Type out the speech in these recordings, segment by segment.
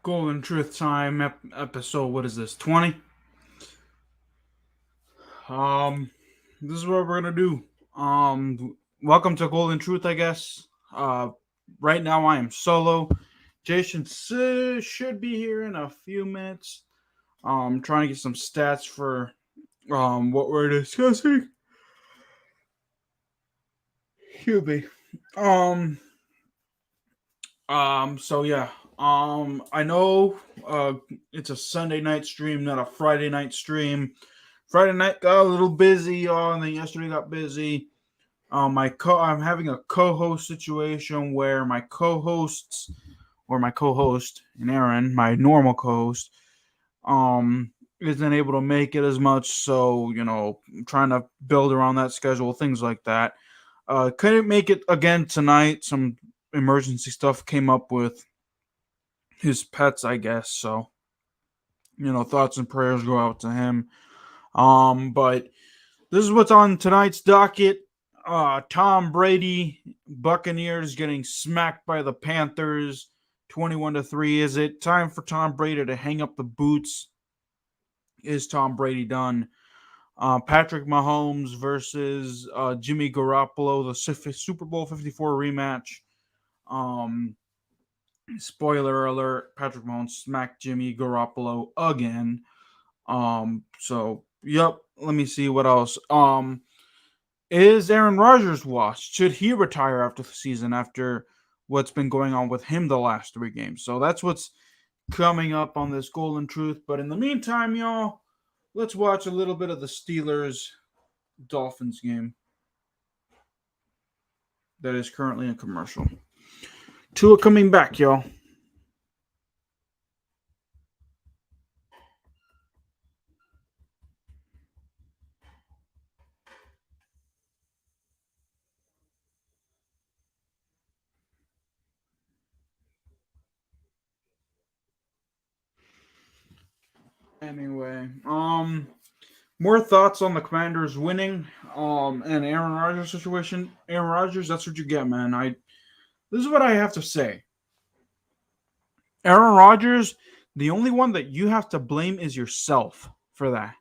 Golden Truth Time episode. What is this? 20. Um, this is what we're gonna do. Welcome to Golden Truth, I guess. Right now I am solo. Jason should be here in a few minutes. Trying to get some stats for what we're discussing. Excuse me. Um, So yeah. I know. It's a Sunday night stream, not a Friday night stream. Friday night got a little busy, and then yesterday got busy. I'm having a co-host situation where my co-hosts or my co-host and Aaron, my normal co-host, isn't able to make it as much. So I'm trying to build around that schedule, things like that. Couldn't make it again tonight. Some emergency stuff came up with his pets, I guess. So thoughts and prayers go out to him. But this is what's on tonight's docket. Tom Brady, Buccaneers getting smacked by the Panthers, 21-3. Is it time for Tom Brady to hang up the boots? Is Tom Brady done? Patrick Mahomes versus Jimmy Garoppolo, the Super Bowl 54 rematch. Um, Spoiler alert: Patrick Mahomes smacked Jimmy Garoppolo again. Yep. Let me see what else. Is Aaron Rodgers washed? Should he retire after the season after what's been going on with him the last 3 games? So that's what's coming up on this Golden Truth. But in the meantime, y'all, let's watch a little bit of the Steelers Dolphins game that is currently in commercial. Tua coming back, y'all. Anyway, more thoughts on the Commanders winning, and Aaron Rodgers situation. Aaron Rodgers, that's what you get, man. This is what I have to say. Aaron Rodgers, the only one that you have to blame is yourself for that.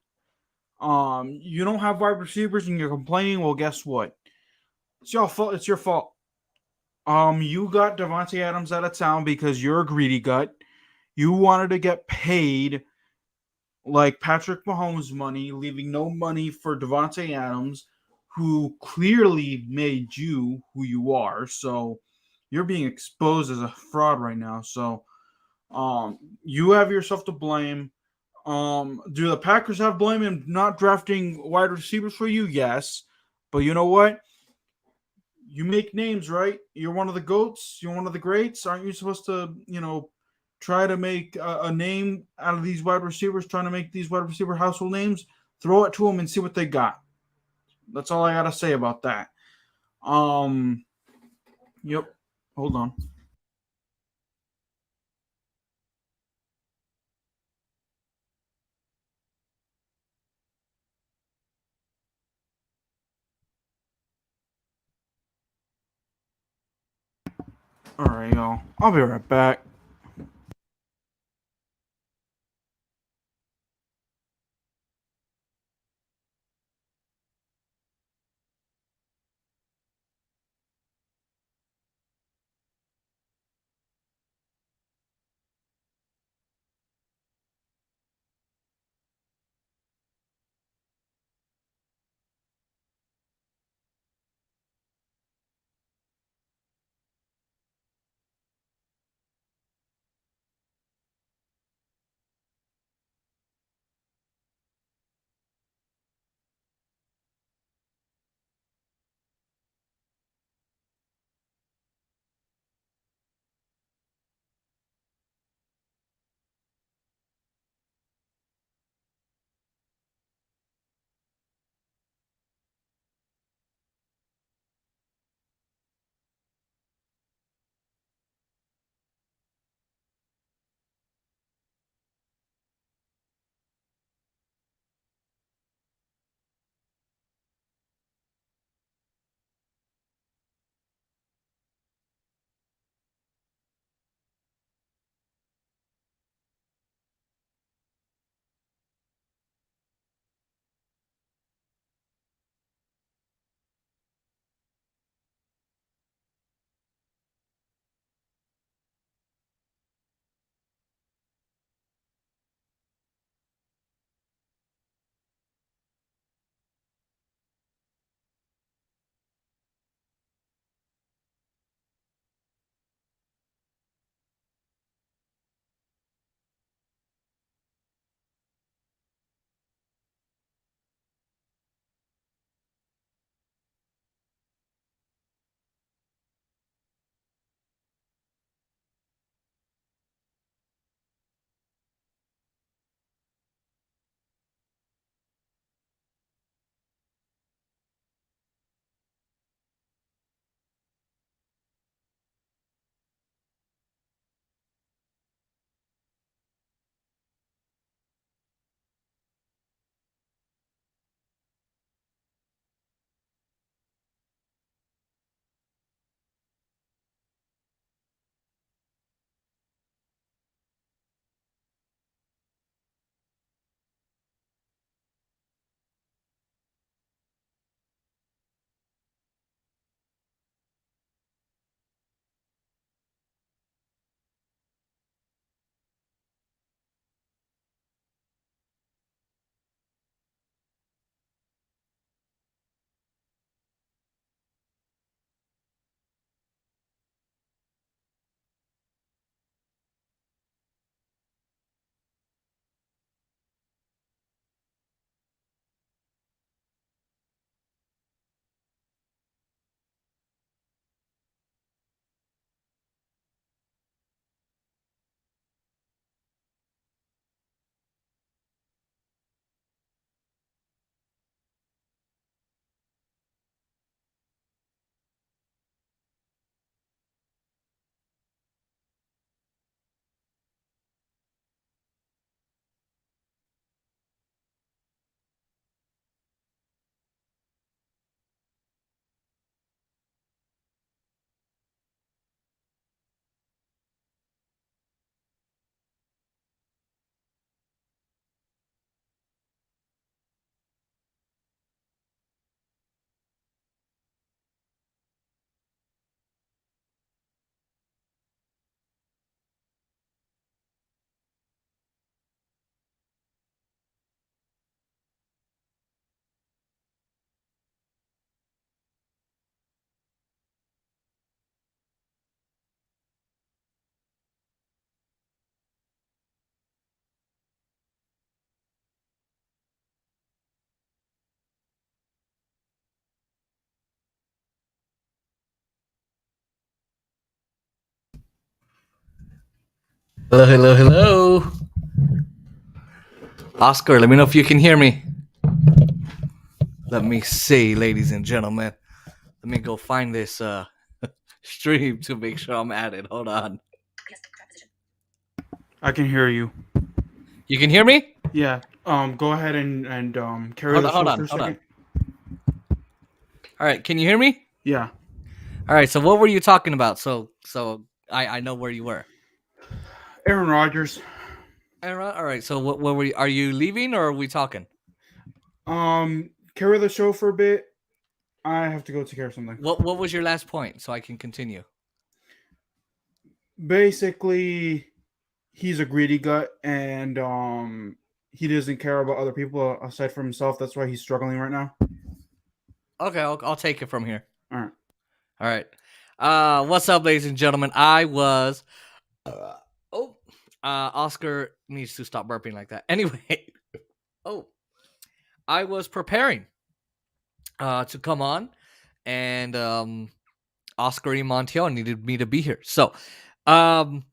You don't have wide receivers and you're complaining. Well, guess what? It's your fault. It's your fault. You got Devontae Adams out of town because you're a greedy gut. You wanted to get paid like Patrick Mahomes money, leaving no money for Devontae Adams, who clearly made you who you are. So you're being exposed as a fraud right now. So you have yourself to blame. Do the Packers have blame in not drafting wide receivers for you? Yes. But you know what? You make names, right? You're one of the GOATs. You're one of the greats. Aren't you supposed to, try to make a name out of these wide receivers, trying to make these wide receiver household names? Throw it to them and see what they got. That's all I got to say about that. Um, yep. Hold on. All right, y'all. I'll be right back. Hello, hello, hello. Oscar, let me know if you can hear me. Let me see, ladies and gentlemen. Let me go find this stream to make sure I'm at it. Hold on. I can hear you. You can hear me? Yeah. Go ahead and carry the show for a second. All right. Can you hear me? Yeah. All right. So what were you talking about? So I know where you were. Aaron Rodgers. All right. So what were you? Are you leaving or are we talking? Carry the show for a bit. I have to go take care of something. What was your last point so I can continue? Basically, he's a greedy gut, and he doesn't care about other people aside from himself. That's why he's struggling right now. Okay, I'll take it from here. All right. What's up, ladies and gentlemen? I was. Oscar needs to stop burping like that. Anyway, I was preparing to come on, and Oscar and Montiel needed me to be here. So, I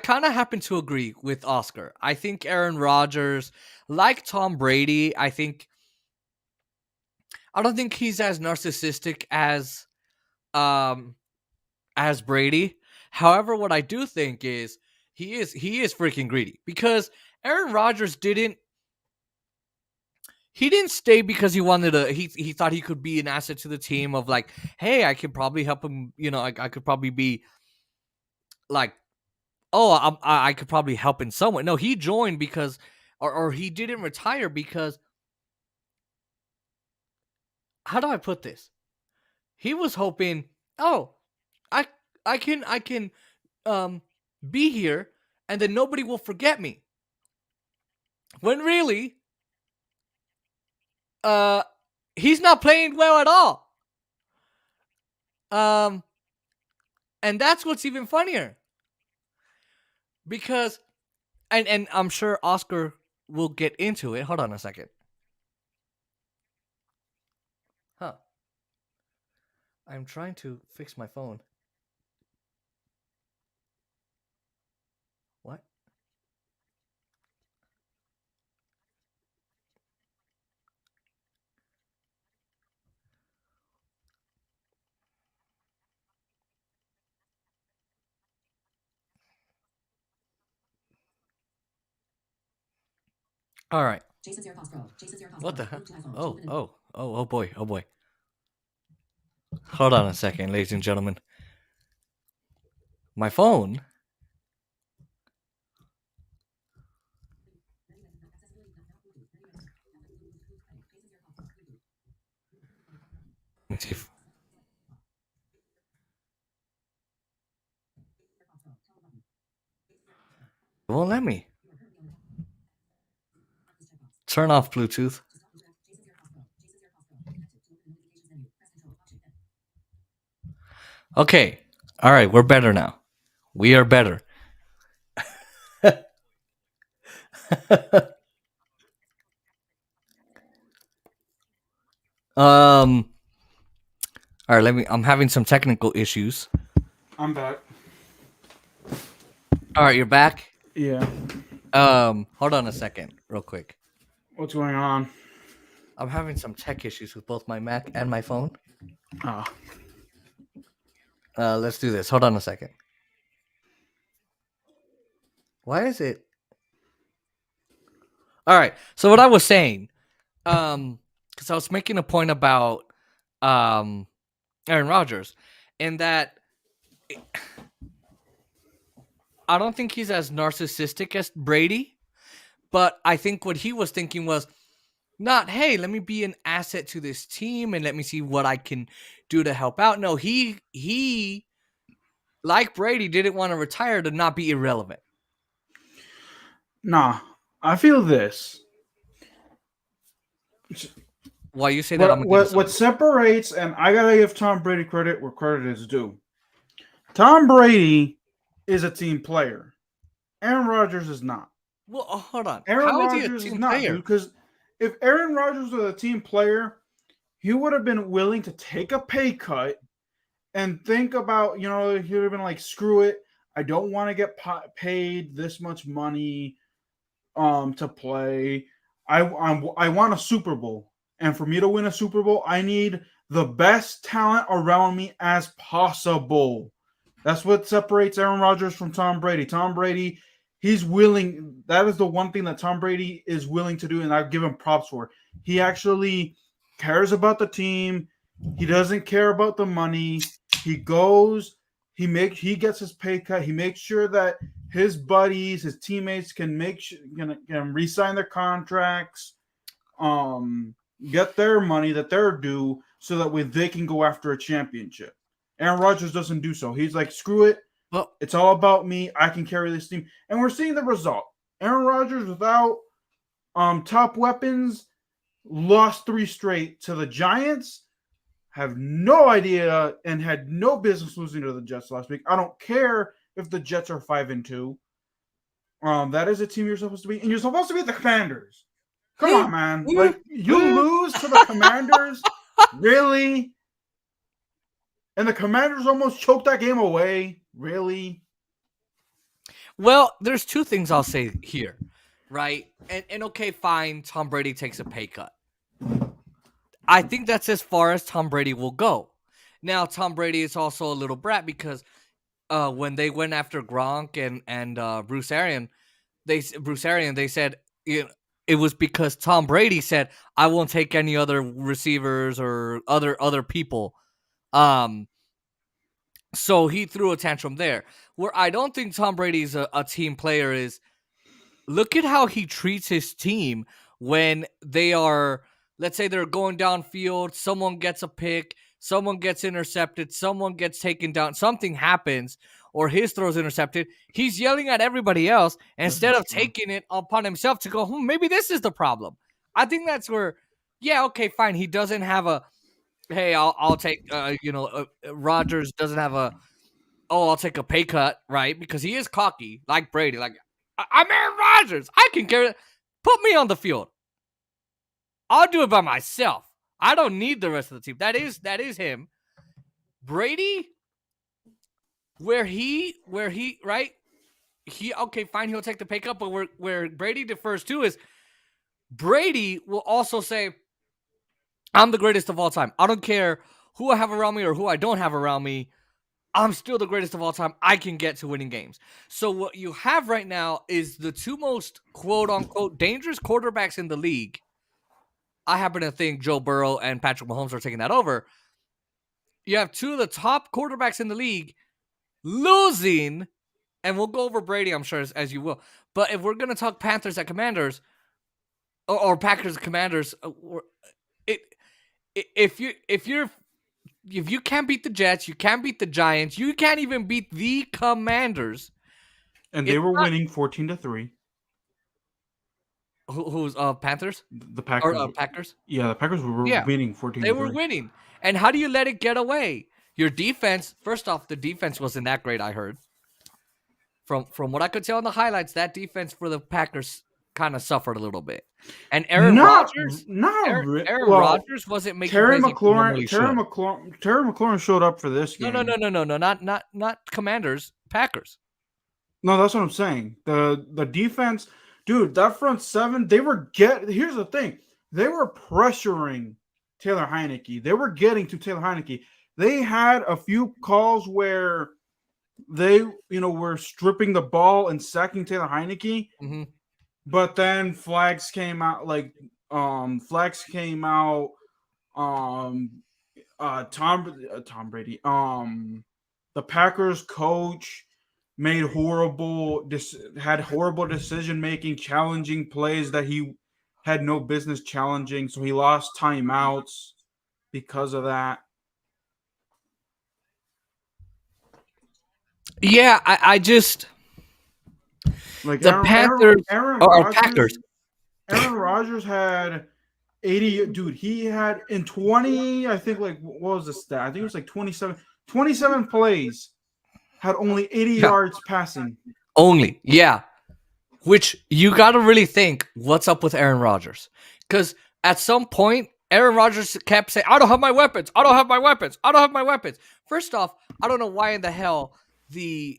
kind of happen to agree with Oscar. I think Aaron Rodgers, like Tom Brady, I don't think he's as narcissistic as Brady. However, what I do think is he is freaking greedy, because Aaron Rodgers didn't stay because he wanted to. He thought he could be an asset to the team, of like, hey, I could probably help him. You know, I could probably be like, oh, I could probably help in some way. No, he joined because, or he didn't retire because. How do I put this? He was hoping, oh, I can be here, and then nobody will forget me. When really, he's not playing well at all. And that's what's even funnier. Because, and I'm sure Oscar will get into it. Hold on a second. Huh. I'm trying to fix my phone. What? All right. What the heck? Oh boy. Hold on a second, ladies and gentlemen. My phone. Let's see if... It won't let me. Turn off Bluetooth. Okay. All right. We're better now. We are better. All right. I'm having some technical issues. I'm back. All right. You're back? Yeah. Hold on a second, real quick. What's going on? I'm having some tech issues with both my Mac and my phone. Let's do this. Hold on a second. Why is it? All right. So what I was saying, because I was making a point about Aaron Rodgers, and that I don't think he's as narcissistic as Brady, but I think what he was thinking was not, hey, let me be an asset to this team and let me see what I can do to help out. No, he like Brady, didn't want to retire to not be irrelevant. Nah, I feel this. Why you say that? What separates, and I gotta give Tom Brady credit where credit is due. Tom Brady is a team player. Aaron Rodgers is not. Well, hold on. Aaron Rodgers is not, dude. Because if Aaron Rodgers was a team player, he would have been willing to take a pay cut and think about, he would have been like, screw it. I don't want to get paid this much money to play. I want a Super Bowl. And for me to win a Super Bowl, I need the best talent around me as possible. That's what separates Aaron Rodgers from Tom Brady. Tom Brady, he's willing. That is the one thing that Tom Brady is willing to do, and I give him props for. He actually cares about the team. He doesn't care about the money. He goes. He gets his pay cut. He makes sure that his buddies, his teammates can re-sign their contracts, get their money that they're due, so that way they can go after a championship. Aaron Rodgers doesn't do so. He's like, screw it. Well, it's all about me. I can carry this team. And we're seeing the result. Aaron Rodgers, without top weapons, lost 3 straight to the Giants. Have no idea and had no business losing to the Jets last week. I don't care if the Jets are 5-2. That is a team you're supposed to be. And you're supposed to be the Commanders. Come on, man. Like, you lose to the Commanders? Really? And the Commanders almost choked that game away? Really? Well, there's 2 things I'll say here, right? And okay, fine, Tom Brady takes a pay cut. I think that's as far as Tom Brady will go. Now, Tom Brady is also a little brat because when they went after Gronk and Bruce Arian, they said it was because Tom Brady said, I won't take any other receivers or other people. So he threw a tantrum there. Where I don't think Tom Brady's a team player is, look at how he treats his team when they are, let's say they're going downfield, someone gets a pick, someone gets intercepted, someone gets taken down, something happens, or his throw's intercepted. He's yelling at everybody else instead of taking it upon himself to go, maybe this is the problem. I think that's where, yeah, okay, fine. He doesn't have a, hey, I'll take, Rodgers doesn't have a, I'll take a pay cut, right? Because he is cocky, like Brady. Like, I'm Aaron Rodgers. I can carry it. Put me on the field. I'll do it by myself. I don't need the rest of the team. That is him. Brady, where he, right? Okay, fine, he'll take the pay cut, but where Brady defers to is Brady will also say, I'm the greatest of all time. I don't care who I have around me or who I don't have around me. I'm still the greatest of all time. I can get to winning games. So what you have right now is the 2 most quote-unquote dangerous quarterbacks in the league. I happen to think Joe Burrow and Patrick Mahomes are taking that over. You have 2 of the top quarterbacks in the league losing, and we'll go over Brady, I'm sure, as you will. But if we're going to talk Panthers at Commanders, or Packers at Commanders, if you can't beat the Jets, you can't beat the Giants, you can't even beat the Commanders. And they were winning 14-3. Who's Panthers? The Packers. Or Packers? Yeah, the Packers were winning 14-3. They were winning. And how do you let it get away? Your defense, first off, the defense wasn't that great, I heard. From what I could tell in the highlights, that defense for the Packers kind of suffered a little bit. And Aaron Rodgers wasn't making Terry McLaurin showed up for this game. No, not Commanders, Packers. No, that's what I'm saying. The defense, dude, that front 7, here's the thing. They were pressuring Taylor Heineke. They were getting to Taylor Heineke. They had a few calls where they, were stripping the ball and sacking Taylor Heineke. Mm-hmm. But then flags came out. Tom Brady. The Packers coach made horrible decision making, challenging plays that he had no business challenging. So he lost timeouts because of that. Yeah, I just Panthers or Packers. Aaron Rodgers had 80. Dude, he had in 20. I think what was the stat? I think it was like 27. 27 plays had only 80 yards passing. Only, yeah. Which you got to really think, what's up with Aaron Rodgers? Because at some point, Aaron Rodgers kept saying, I don't have my weapons. I don't have my weapons. I don't have my weapons. First off, I don't know why in the hell the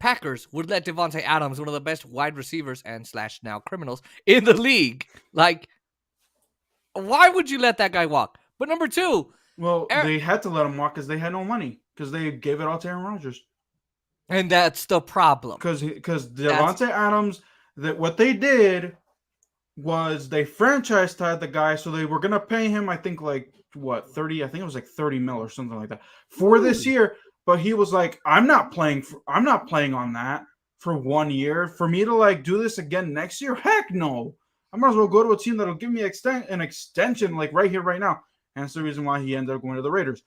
Packers would let Devontae Adams, one of the best wide receivers and / now criminals in the league, like, why would you let that guy walk? But number two, Well, they had to let him walk because they had no money because they gave it all to Aaron Rodgers. and that's the problem. Because Devontae Adams, that what they did was they franchise tagged the guy, so they were gonna pay him, I think, like what, 30? I think it was like 30 mil or something like that for this year. But he was like, I'm not playing on that for 1 year. For me to like do this again next year, heck no. I might as well go to a team that'll give me an extension like right here, right now. And that's the reason why he ended up going to the Raiders.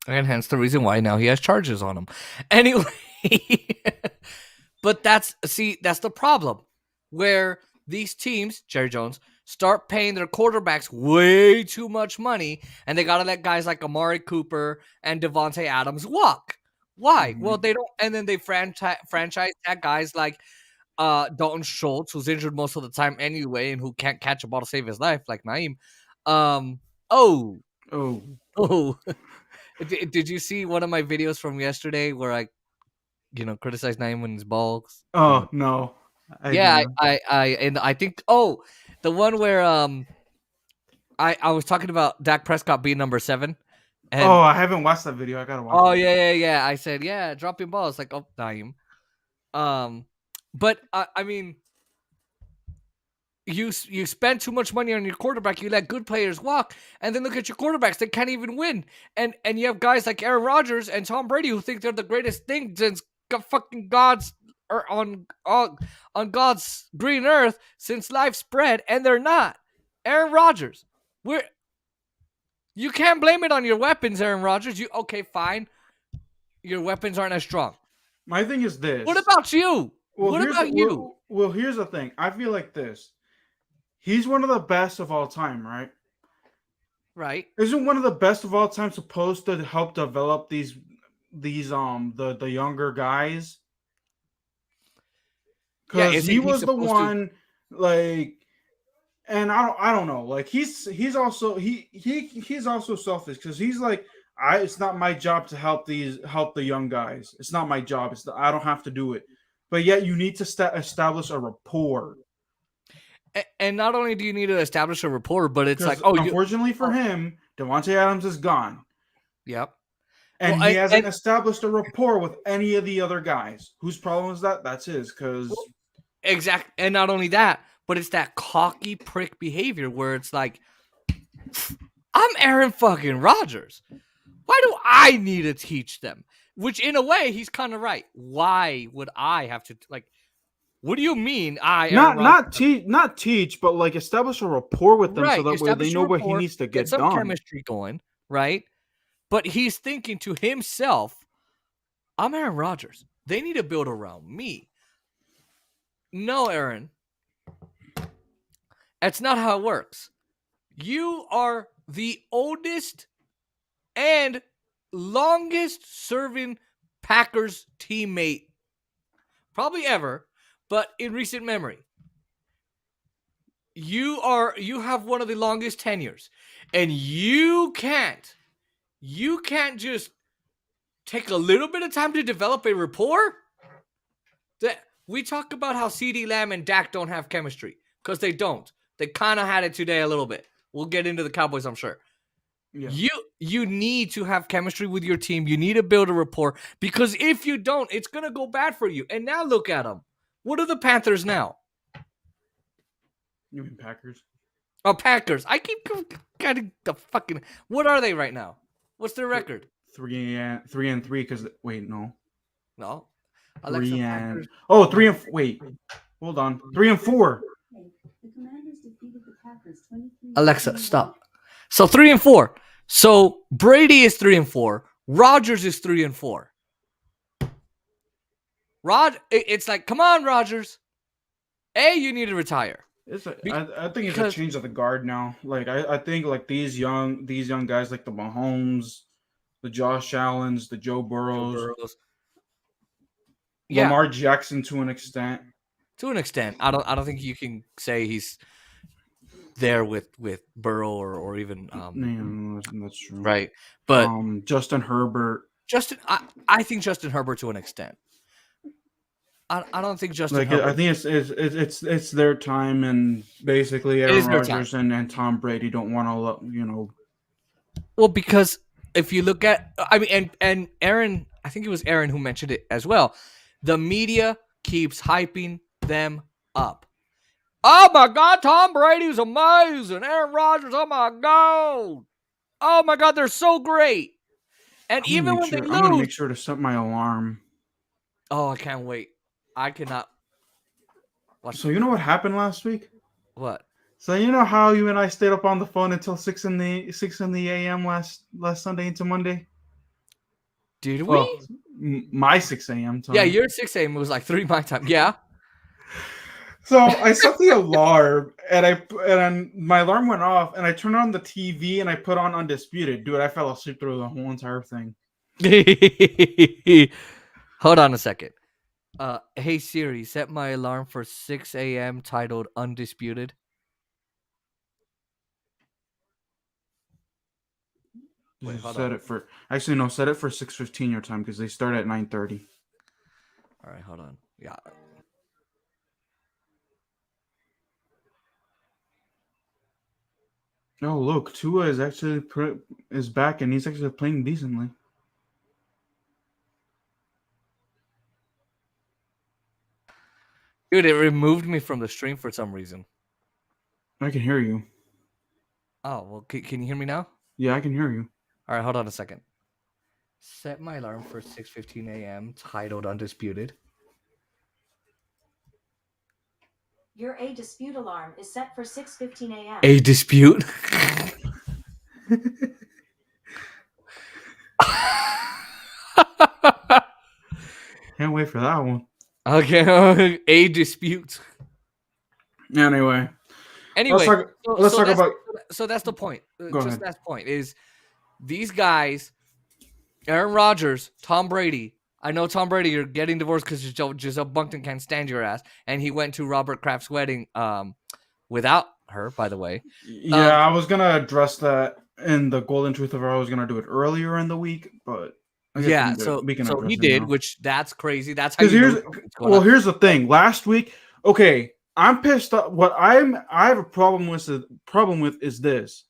And hence the reason why now he has charges on him. Anyway, but that's the problem. Where these teams, Jerry Jones, start paying their quarterbacks way too much money, and they got to let guys like Amari Cooper and Devontae Adams walk. Why? Mhm. Well, they don't, and then they franchise tag guys like Dalton Schultz, who's injured most of the time anyway, and who can't catch a ball to save his life, like Naeem. Oh. Did you see one of my videos from yesterday where I, criticized Naeem when his balls? Oh no. I think the one where I was talking about Dak Prescott being number 7. And, I haven't watched that video. I gotta watch. Oh yeah. I said dropping balls like Naeem. But I mean, you spend too much money on your quarterback. You let good players walk, and then look at your quarterbacks; they can't even win. And you have guys like Aaron Rodgers and Tom Brady who think they're the greatest thing since fucking God's on God's green earth since life spread, and they're not. Aaron Rodgers, you can't blame it on your weapons, Aaron Rodgers. Okay, fine, your weapons aren't as strong. My thing is this. What about you? Well, what about you? Well, here's the thing. I feel like this. He's one of the best of all time, right? Right. Isn't one of the best of all time supposed to help develop the younger guys? Because he was the one, like, and I don't know, like he's also he's also selfish because he's like, it's not my job to help the young guys. It's not my job. I don't have to do it. But yet you need to establish a rapport. And not only do you need to establish a rapport, but it's like, unfortunately for him, Devontae Adams is gone. Yep. And he hasn't established a rapport with any of the other guys. Whose problem is that? That's his, because... Exactly. And not only that, but it's that cocky prick behavior where it's like, I'm Aaron fucking Rodgers. Why do I need to teach them? Which, in a way, he's kind of right. Why would I have to, like... What do you mean? Not teach, but like establish a rapport with them, so that way they know what he needs to get some done. Chemistry going, right? But he's thinking to himself, "I'm Aaron Rodgers. They need to build around me." No, Aaron, that's not how it works. You are the oldest and longest-serving Packers teammate, probably ever. But in recent memory, you have one of the longest tenures, and you can't just take a little bit of time to develop a rapport. We talk about how CeeDee Lamb and Dak don't have chemistry because they don't. They kind of had it today a little bit. We'll get into the Cowboys, I'm sure. Yeah. You need to have chemistry with your team. You need to build a rapport because if you don't, it's gonna go bad for you. And now look at them. What are the Panthers now? You mean Packers? Oh, Packers. I keep getting the fucking... What are they right now? What's their record? 3-3 because... Wait, no. No. Alexa, 3 and... Wait. Hold on. 3-4. The Commanders defeated the Packers 23. Alexa, stop. So 3-4. So Brady is 3-4. Rodgers is 3-4. It's like, come on, Rodgers. You need to retire. I think it's a change of the guard now. Like I think like these young guys like the Mahomes, the Josh Allens, the Joe Burrows. Lamar Jackson to an extent. To an extent. I don't think you can say he's there with Burrow or even that's true. Right. But Justin Herbert. I think Justin Herbert to an extent. I don't think Justin Like Herbert. I think it's their time, and basically It Aaron is their time. Rodgers and Tom Brady don't want to Well, because if you look at, I mean, and Aaron, I think it was Aaron who mentioned it as well. The media keeps hyping them up. Oh my God, Tom Brady's amazing. Aaron Rodgers, oh my God. Oh my God, they're so great. And even when they I'm gonna lose, make sure to set my alarm. oh, I can't wait. I cannot watch. So you know what happened last week? What? So you know how you and I stayed up on the phone until 6 in the a.m. last Sunday into Monday? Did we? Well, my 6 a.m. Yeah, time. your 6 a.m. was like 3 my time. Yeah. So I set the alarm, and my alarm went off, and I turned on the TV and I put on Undisputed. Dude, I fell asleep through the whole entire thing. Hold on a second. Hey Siri, set my alarm for 6 a.m. titled Undisputed. Wait, hold Set on. it for actually no, set it for 6:15 your time because they start at 9:30. All right, hold on. Yeah. Oh look, Tua is actually is back and he's actually playing decently. Dude, it removed me from the stream for some reason. I can hear you. Oh, well, can you hear me now? Yeah, I can hear you. All right, hold on a second. Set my alarm for 6:15 a.m. titled Undisputed. Your A dispute alarm is set for 6:15 a.m. A dispute? Can't wait for that one. Okay, a dispute. Anyway, Anyway, let's talk about. So that's the point. Go ahead. That's the point is these guys, Aaron Rodgers, Tom Brady. I know Tom Brady, you're getting divorced because Giselle Bundchen can't stand your ass, and he went to Robert Kraft's wedding without her, by the way. Yeah, I was gonna address that in the golden truth of I was gonna do it earlier in the week, but I guess Yeah, we can so address he it did, now. which that's crazy. That's how Because you here's know what's going on. here's the thing. Last week, okay, I'm pissed off. What I have a problem with is this.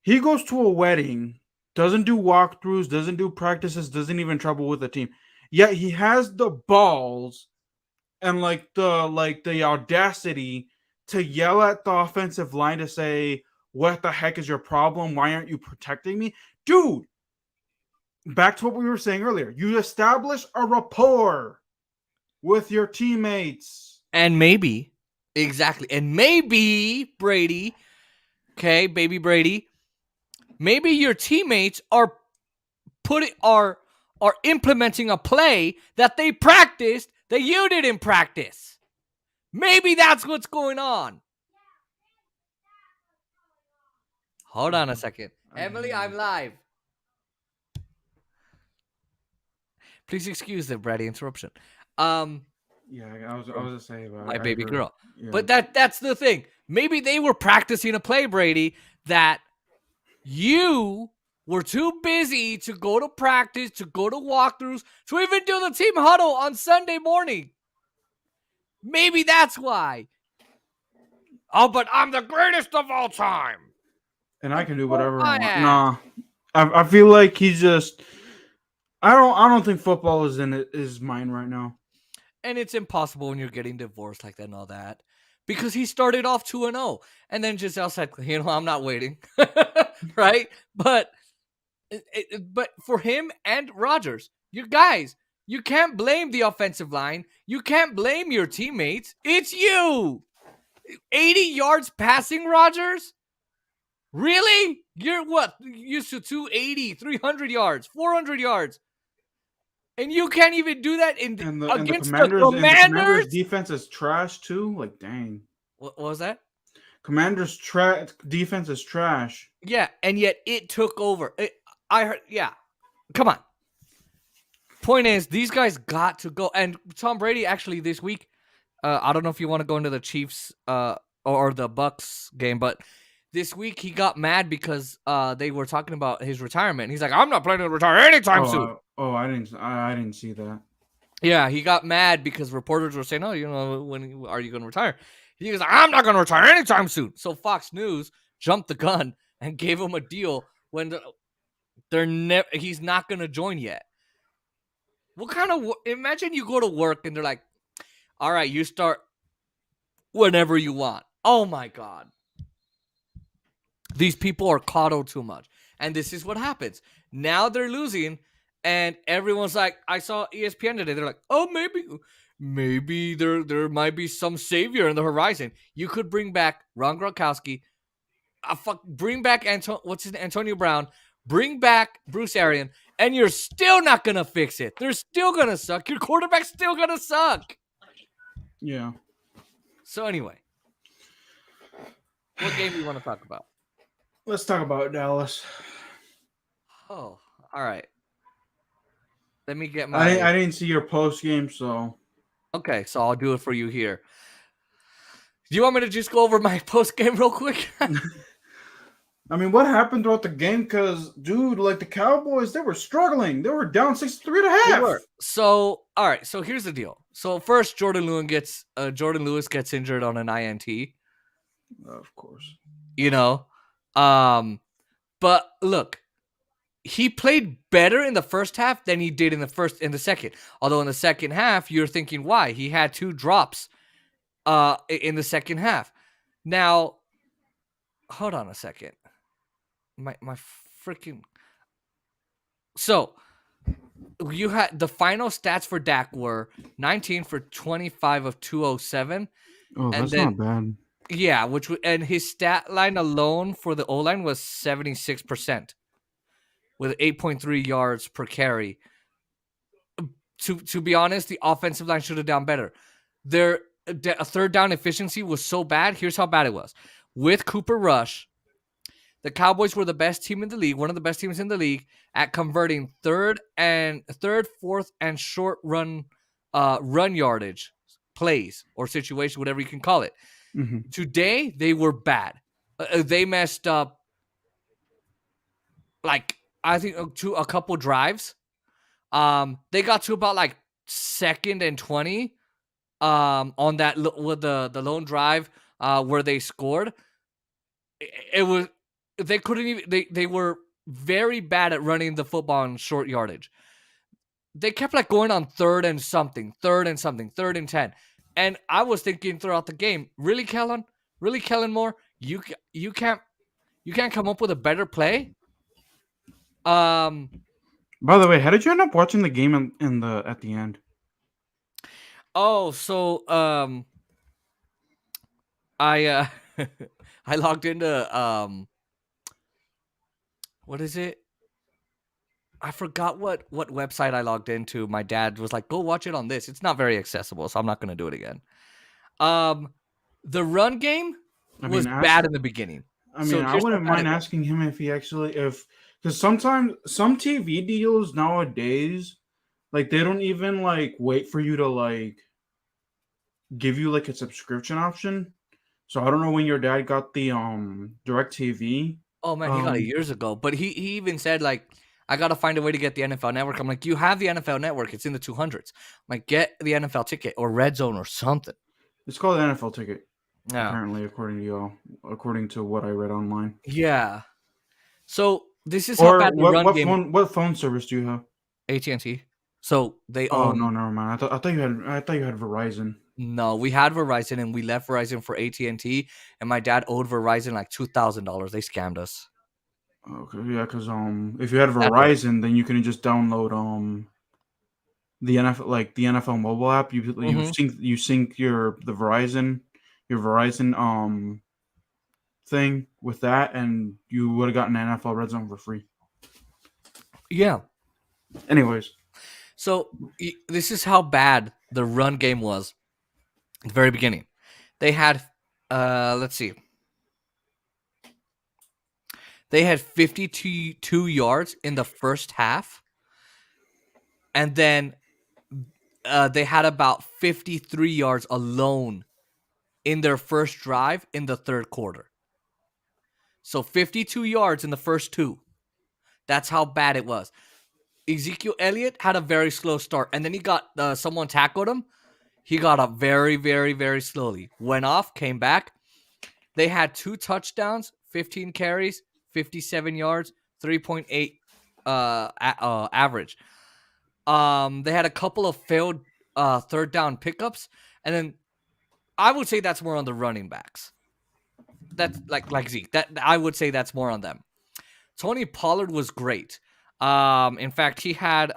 He goes to a wedding, doesn't do walkthroughs, doesn't do practices, doesn't even travel with the team. Yet he has the balls and the audacity to yell at the offensive line to say, "What the heck is your problem? Why aren't you protecting me?" Dude, back to what we were saying earlier. You establish a rapport with your teammates. And maybe, exactly, and maybe Brady, okay, baby Brady, maybe your teammates are implementing a play that they practiced that you didn't practice. Maybe that's what's going on. Hold on a second. Emily, I'm live. Please excuse the bratty interruption. Yeah, I was gonna say about my baby girl. Yeah. But that's the thing. Maybe they were practicing a play, Brady, that you were too busy to go to practice, to go to walkthroughs, to even do the team huddle on Sunday morning. Maybe that's why. Oh, but I'm the greatest of all time. And I can do whatever my I want. ass. Nah. I feel like he's just I don't think football is in his mind right now. And it's impossible when you're getting divorced like that and all that. Because he started off 2-0. And then Giselle said, I'm not waiting. Right? But for him and Rodgers, you guys, you can't blame the offensive line. You can't blame your teammates. It's you. 80 yards passing, Rodgers? Really? You're what? Used to 280, 300 yards, 400 yards. And you can't even do that against the Commanders? Defense is trash too. Like, dang. What was that? Commanders defense is trash. Yeah, and yet it took over. I heard. Yeah, come on. Point is, these guys got to go. And Tom Brady actually this week. I don't know if you want to go into the Chiefs or the Bucks game, but this week he got mad because they were talking about his retirement. He's like, "I'm not planning to retire anytime soon." I didn't see that. Yeah, he got mad because reporters were saying, "Oh, when are you going to retire?" He goes, "I'm not going to retire anytime soon." So Fox News jumped the gun and gave him a deal when he's not going to join yet. What kind of imagine you go to work and they're like, "All right, you start whenever you want." Oh my god. These people are coddled too much. And this is what happens. Now they're losing, and everyone's like, I saw ESPN today. They're like, oh, maybe there might be some savior in the horizon. You could bring back Ron Gronkowski, bring back Antonio Brown, bring back Bruce Arians, and you're still not gonna fix it. They're still gonna suck. Your quarterback's still gonna suck. Yeah. So anyway, what game do you want to talk about? Let's talk about Dallas. Oh, all right. Let me get I didn't see your post game, so Okay, so I'll do it for you here. Do you want me to just go over my post game real quick? I mean, what happened throughout the game? Because, dude, like the Cowboys, they were struggling. They were down 63 and a half. They were. So, all right. So here's the deal. So first, Jordan Lewis gets injured on an INT. Of course. But look, he played better in the first half than he did in the second. Although in the second half, you're thinking why? He had 2 drops in the second half. Now, hold on a second. My freaking. So, you had the final stats for Dak were 19 for 25 of 207. Oh, And that's then- not bad. Yeah, and his stat line alone for the O-line was 76% with 8.3 yards per carry. To be honest, the offensive line should have done better. Their third down efficiency was so bad. Here's how bad it was. With Cooper Rush, the Cowboys were the best team in the league, one of the best teams in the league at converting third, fourth, and short run yardage plays or situation, whatever you can call it. Mm-hmm. Today, they were bad. They messed up, like, I think, a couple drives. They got to about, like, 2nd and 20 on that with the lone drive where they scored. It was they couldn't even they were very bad at running the football in short yardage. They kept like going on 3rd and something, 3rd and 10. And I was thinking throughout the game, really, Kellen Moore, you can't come up with a better play. By the way, how did you end up watching the game at the end? Oh, so I I logged into what is it? I forgot what website I logged into. My dad was like, "Go watch it on this." It's not very accessible, so I'm not going to do it again. The run game was bad in the beginning. I mean, I wouldn't mind asking him if because sometimes some TV deals nowadays, like they don't even like wait for you to like give you like a subscription option. So I don't know when your dad got the DirecTV. Oh man, he got it years ago. But he even said like, I gotta find a way to get the NFL Network. I'm like, you have the NFL Network. It's in the 200s. I'm like, get the NFL ticket or Red Zone or something. It's called the NFL ticket. Yeah. Apparently, according to what I read online. Yeah. So this is how bad the run game. What phone service do you have? AT&T. So they Oh own. no, never mind. I thought you had Verizon. No, we had Verizon and we left Verizon for AT&T, and my dad owed Verizon like $2,000. They scammed us. Okay, yeah, because if you had Verizon, then you can just download the NFL mobile app. You sync the Verizon thing with that, and you would have gotten NFL Red Zone for free. Yeah. Anyways, so this is how bad the run game was at the very beginning. They had, let's see. They had 52 yards in the first half. And then they had about 53 yards alone in their first drive in the third quarter. So 52 yards in the first 2. That's how bad it was. Ezekiel Elliott had a very slow start, and then he got someone tackled him. He got up very, very, very slowly. Went off, came back. They had 2 touchdowns, 15 carries, 57 yards, 3.8 average. They had a couple of failed third down pickups, and then I would say that's more on the running backs. That's like Zeke. That I would say that's more on them. Tony Pollard was great. In fact, he had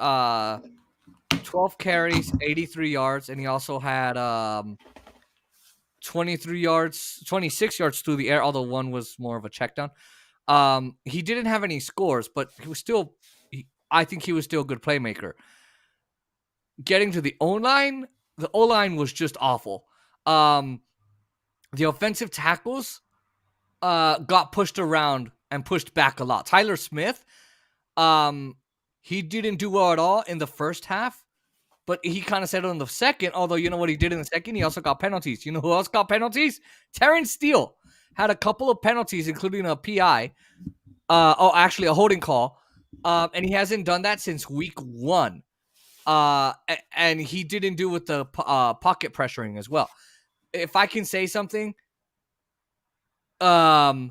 12 carries, 83 yards, and he also had 26 yards through the air, although one was more of a check down. He didn't have any scores, but he was still, I think he was still a good playmaker. Getting to the O-line was just awful. The offensive tackles got pushed around and pushed back a lot. Tyler Smith, he didn't do well at all in the first half, but he kind of settled in the second, although you know what he did in the second? He also got penalties. You know who else got penalties? Terrence Steele had a couple of penalties, including a PI. Actually a holding call. And he hasn't done that since week 1. And he didn't do with the pocket pressuring as well. If I can say something, the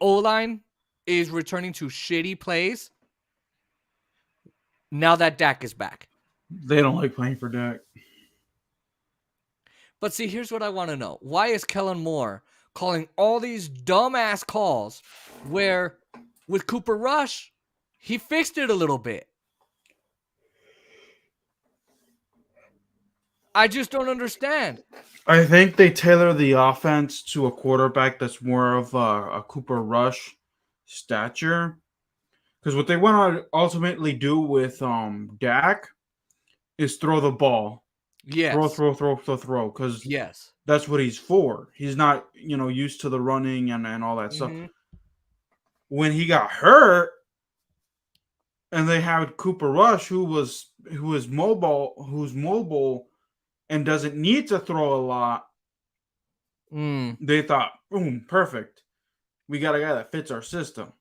O-line is returning to shitty plays now that Dak is back. They don't like playing for Dak. But see, here's what I want to know. Why is Kellen Moore calling all these dumbass calls where with Cooper Rush, he fixed it a little bit? I just don't understand. I think they tailor the offense to a quarterback that's more of a Cooper Rush stature. Because what they want to ultimately do with Dak is throw the ball. Yes. Throw. Because yes, that's what he's for. He's not, used to the running and all that stuff. When he got hurt, and they had Cooper Rush, who's mobile, and doesn't need to throw a lot. They thought, boom, perfect. We got a guy that fits our system.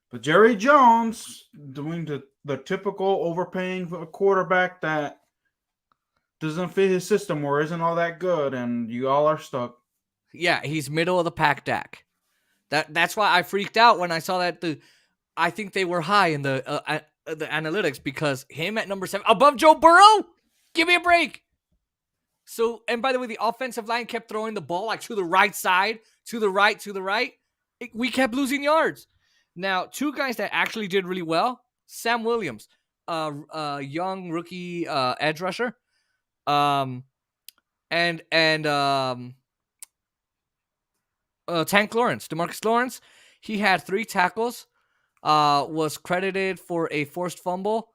But Jerry Jones doing the typical overpaying for a quarterback that doesn't fit his system or isn't all that good, and you all are stuck. Yeah, he's middle of the pack Dak. That's why I freaked out when I saw that I think they were high in the analytics because him at number 7 above Joe Burrow. Give me a break. So, and by the way, the offensive line kept throwing the ball like to the right side, to the right. We kept losing yards. Now, 2 guys that actually did really well: Sam Williams, young rookie edge rusher, and Tank Lawrence, DeMarcus Lawrence. He had 3 tackles. Was credited for a forced fumble.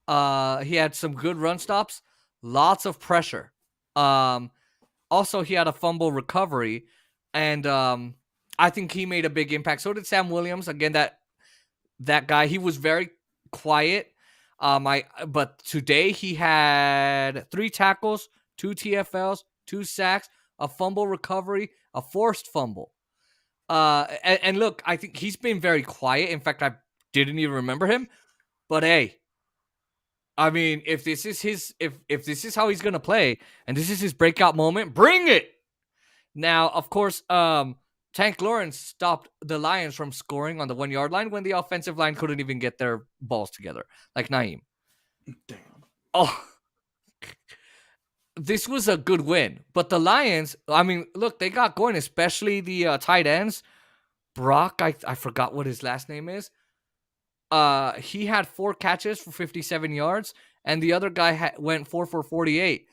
He had some good run stops, lots of pressure. Also, he had a fumble recovery, and I think he made a big impact. So did Sam Williams. Again, that guy, he was very quiet. But today he had 3 tackles, 2 TFLs, 2 sacks, a fumble recovery, a forced fumble. And look, I think he's been very quiet. In fact, I didn't even remember him. But hey, I mean, if this is if this is how he's gonna play, and this is his breakout moment, bring it. Now, of course, Tank Lawrence stopped the Lions from scoring on the 1-yard line when the offensive line couldn't even get their balls together, like Naeem. Damn. Oh, this was a good win. But the Lions, I mean, look, they got going, especially the tight ends. Brock, I forgot what his last name is. He had 4 catches for 57 yards, and the other guy went 4 for 48.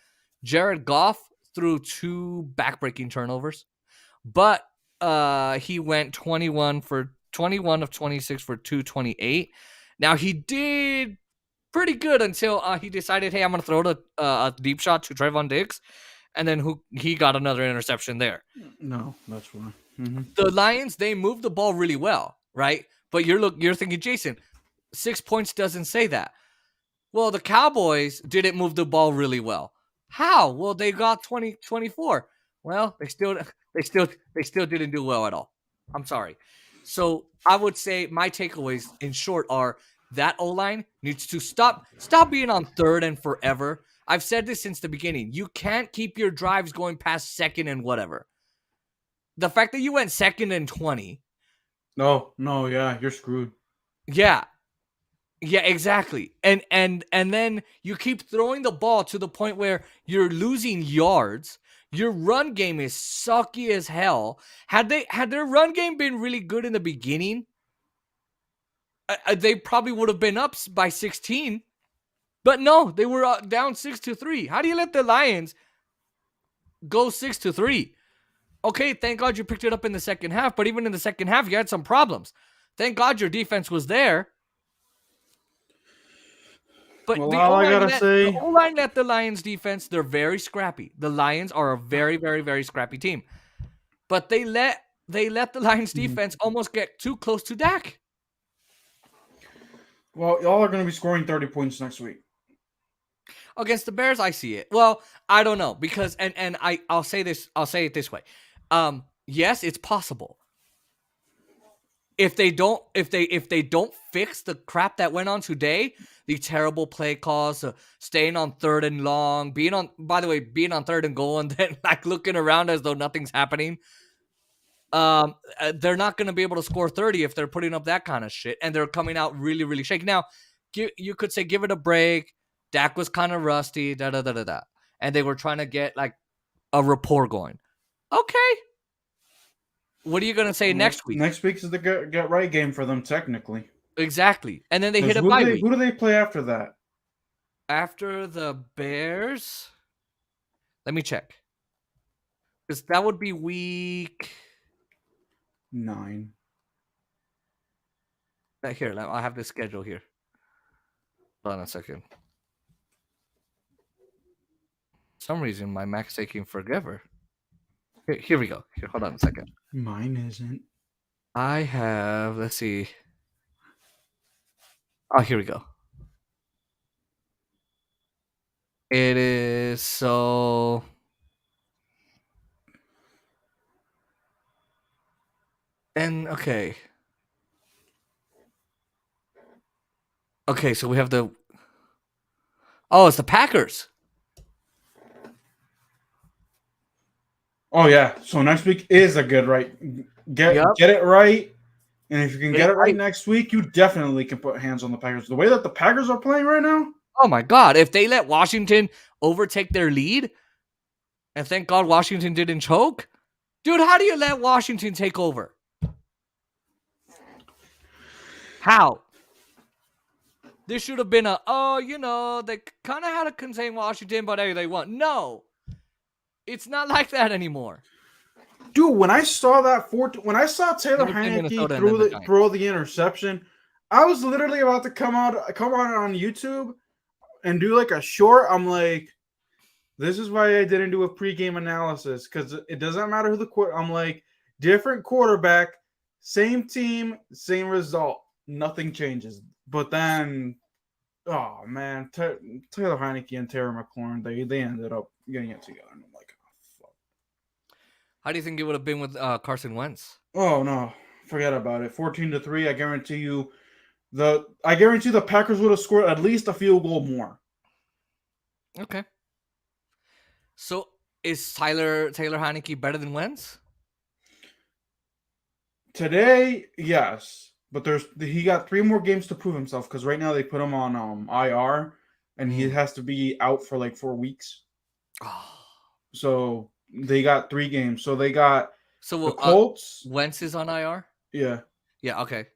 Jared Goff threw 2 backbreaking turnovers, but he went 21 of 26 for 228. Now, he did pretty good until he decided, hey, I'm going to throw a deep shot to Trayvon Diggs, and then he got another interception there. No, that's why. The Lions, they moved the ball really well, right? But you're thinking, Jason, 6 points doesn't say that. Well, the Cowboys didn't move the ball really well. How? Well, they got 24. Well, they still didn't do well at all. I'm sorry. So I would say my takeaways, in short, are that O-line needs to stop being on third and forever. I've said this since the beginning. You can't keep your drives going past second and whatever. The fact that you went second and 20. No, yeah, you're screwed. Yeah. Yeah, exactly. And then you keep throwing the ball to the point where you're losing yards. Your run game is sucky as hell. Had their run game been really good in the beginning, they probably would have been up by 16. But no, they were down 6-3. How do you let the Lions go 6-3? Okay, thank God you picked it up in the second half, but even in the second half, you had some problems. Thank God your defense was there. But Well, the all I gotta say, O-line let the Lions defense, they're very scrappy. The Lions are a very, very, very scrappy team. But they let the Lions defense almost get too close to Dak. well, y'all are gonna be scoring 30 points next week. Against the Bears, I see it. Well, I don't know because I'll say it this way. Yes, it's possible. If they don't fix the crap that went on today, the terrible play calls, staying on third and long, being on third and goal and then like looking around as though nothing's happening. They're not going to be able to score 30 if they're putting up that kind of shit and they're coming out really, really shaky. Now, you could say give it a break. Dak was kind of rusty, and they were trying to get like a rapport going. Okay. What are you going to say next week? Next week is the get right game for them, technically. Exactly. And then they hit a bye week. Who do they play after that? After the Bears? Let me check. Because that would be week 9. Here, I have the schedule here. Hold on a second. For some reason, my Mac's taking forever. Here we go. Here, hold on a second. Mine isn't. I have, let's see. Oh, here we go. It is so. And okay. Okay, so we have the. Oh, it's the Packers. Oh yeah. So next week is a good right. Get it right. And if you can get it right next week, you definitely can put hands on the Packers. The way that the Packers are playing right now. Oh my God. If they let Washington overtake their lead, and thank God Washington didn't choke. Dude, how do you let Washington take over? How? This should have been they kind of had to contain Washington, but hey, they won. No. It's not like that anymore. Dude, when I saw when I saw Taylor Heinicke throw the interception, I was literally about to come on YouTube and do like a short. I'm like, this is why I didn't do a pregame analysis, because it doesn't matter who the I'm like, different quarterback, same team, same result, nothing changes. But then, oh man, Taylor Heinicke and Terry McLaurin, they ended up getting it together. And I'm like, how do you think it would have been with Carson Wentz? Oh no, forget about it. 14-3. I guarantee you, the Packers would have scored at least a field goal more. Okay. So is Taylor Heinicke better than Wentz? Today, yes, but he got 3 more games to prove himself, because right now they put him on IR, and he has to be out for like 4 weeks. Oh. So they got 3 games. So they got the Colts. Wentz is on IR? Yeah. Yeah, okay.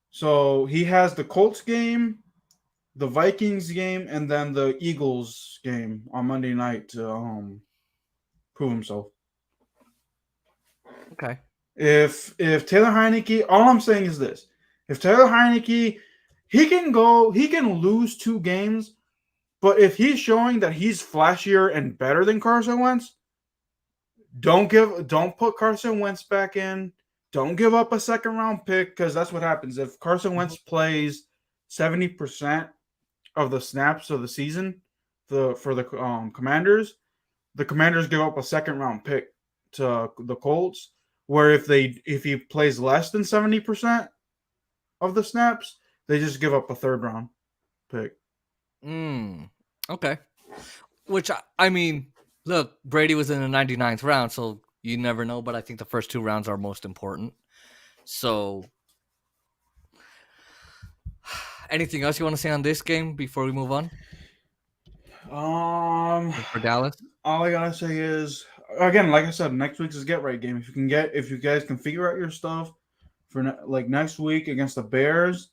So he has the Colts game, the Vikings game, and then the Eagles game on Monday night to prove himself. Okay. If Taylor Heinicke, all I'm saying is this: if Taylor Heinicke, he can lose 2 games, but if he's showing that he's flashier and better than Carson Wentz, don't put Carson Wentz back in. Don't give up a 2nd round pick, because that's what happens if Carson Wentz plays 70% of the snaps of the season. For the Commanders, the Commanders give up a 2nd round pick to the Colts, where if he plays less than 70% of the snaps, they just give up a third round pick. Okay. Which I mean, look, Brady was in the 99th round, so you never know. But I think the first 2 rounds are most important. So, anything else you want to say on this game before we move on for Dallas? All I gotta say is, again, like I said, next week's is get right game. If you guys can figure out your stuff for like next week against the Bears,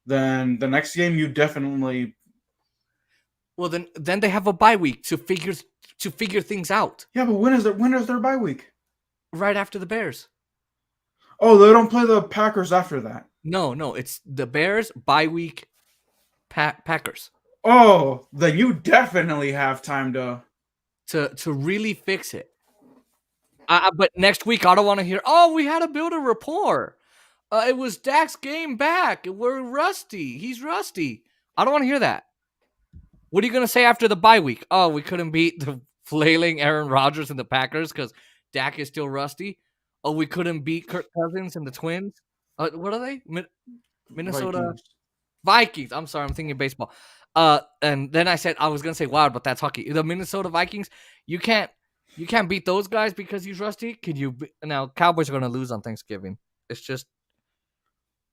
then the next game you definitely. Well, then they have a bye week to figure things out. Yeah, but when is their bye week? Right after the Bears. Oh, they don't play the Packers after that. No, it's the Bears bye week. Packers. Oh, then you definitely have time to really fix it. But next week, I don't want to hear, oh, we had to build a rapport. It was Dak's game back. We're rusty. He's rusty. I don't want to hear that. What are you going to say after the bye week? Oh, we couldn't beat the flailing Aaron Rodgers and the Packers because Dak is still rusty. Oh, we couldn't beat Kirk Cousins and the Twins. What are they? Minnesota Vikings. I'm sorry, I'm thinking baseball. And then I said I was gonna say Wild, but that's hockey. The Minnesota Vikings. You can't beat those guys because he's rusty. Can you? Now Cowboys are gonna lose on Thanksgiving. It's just.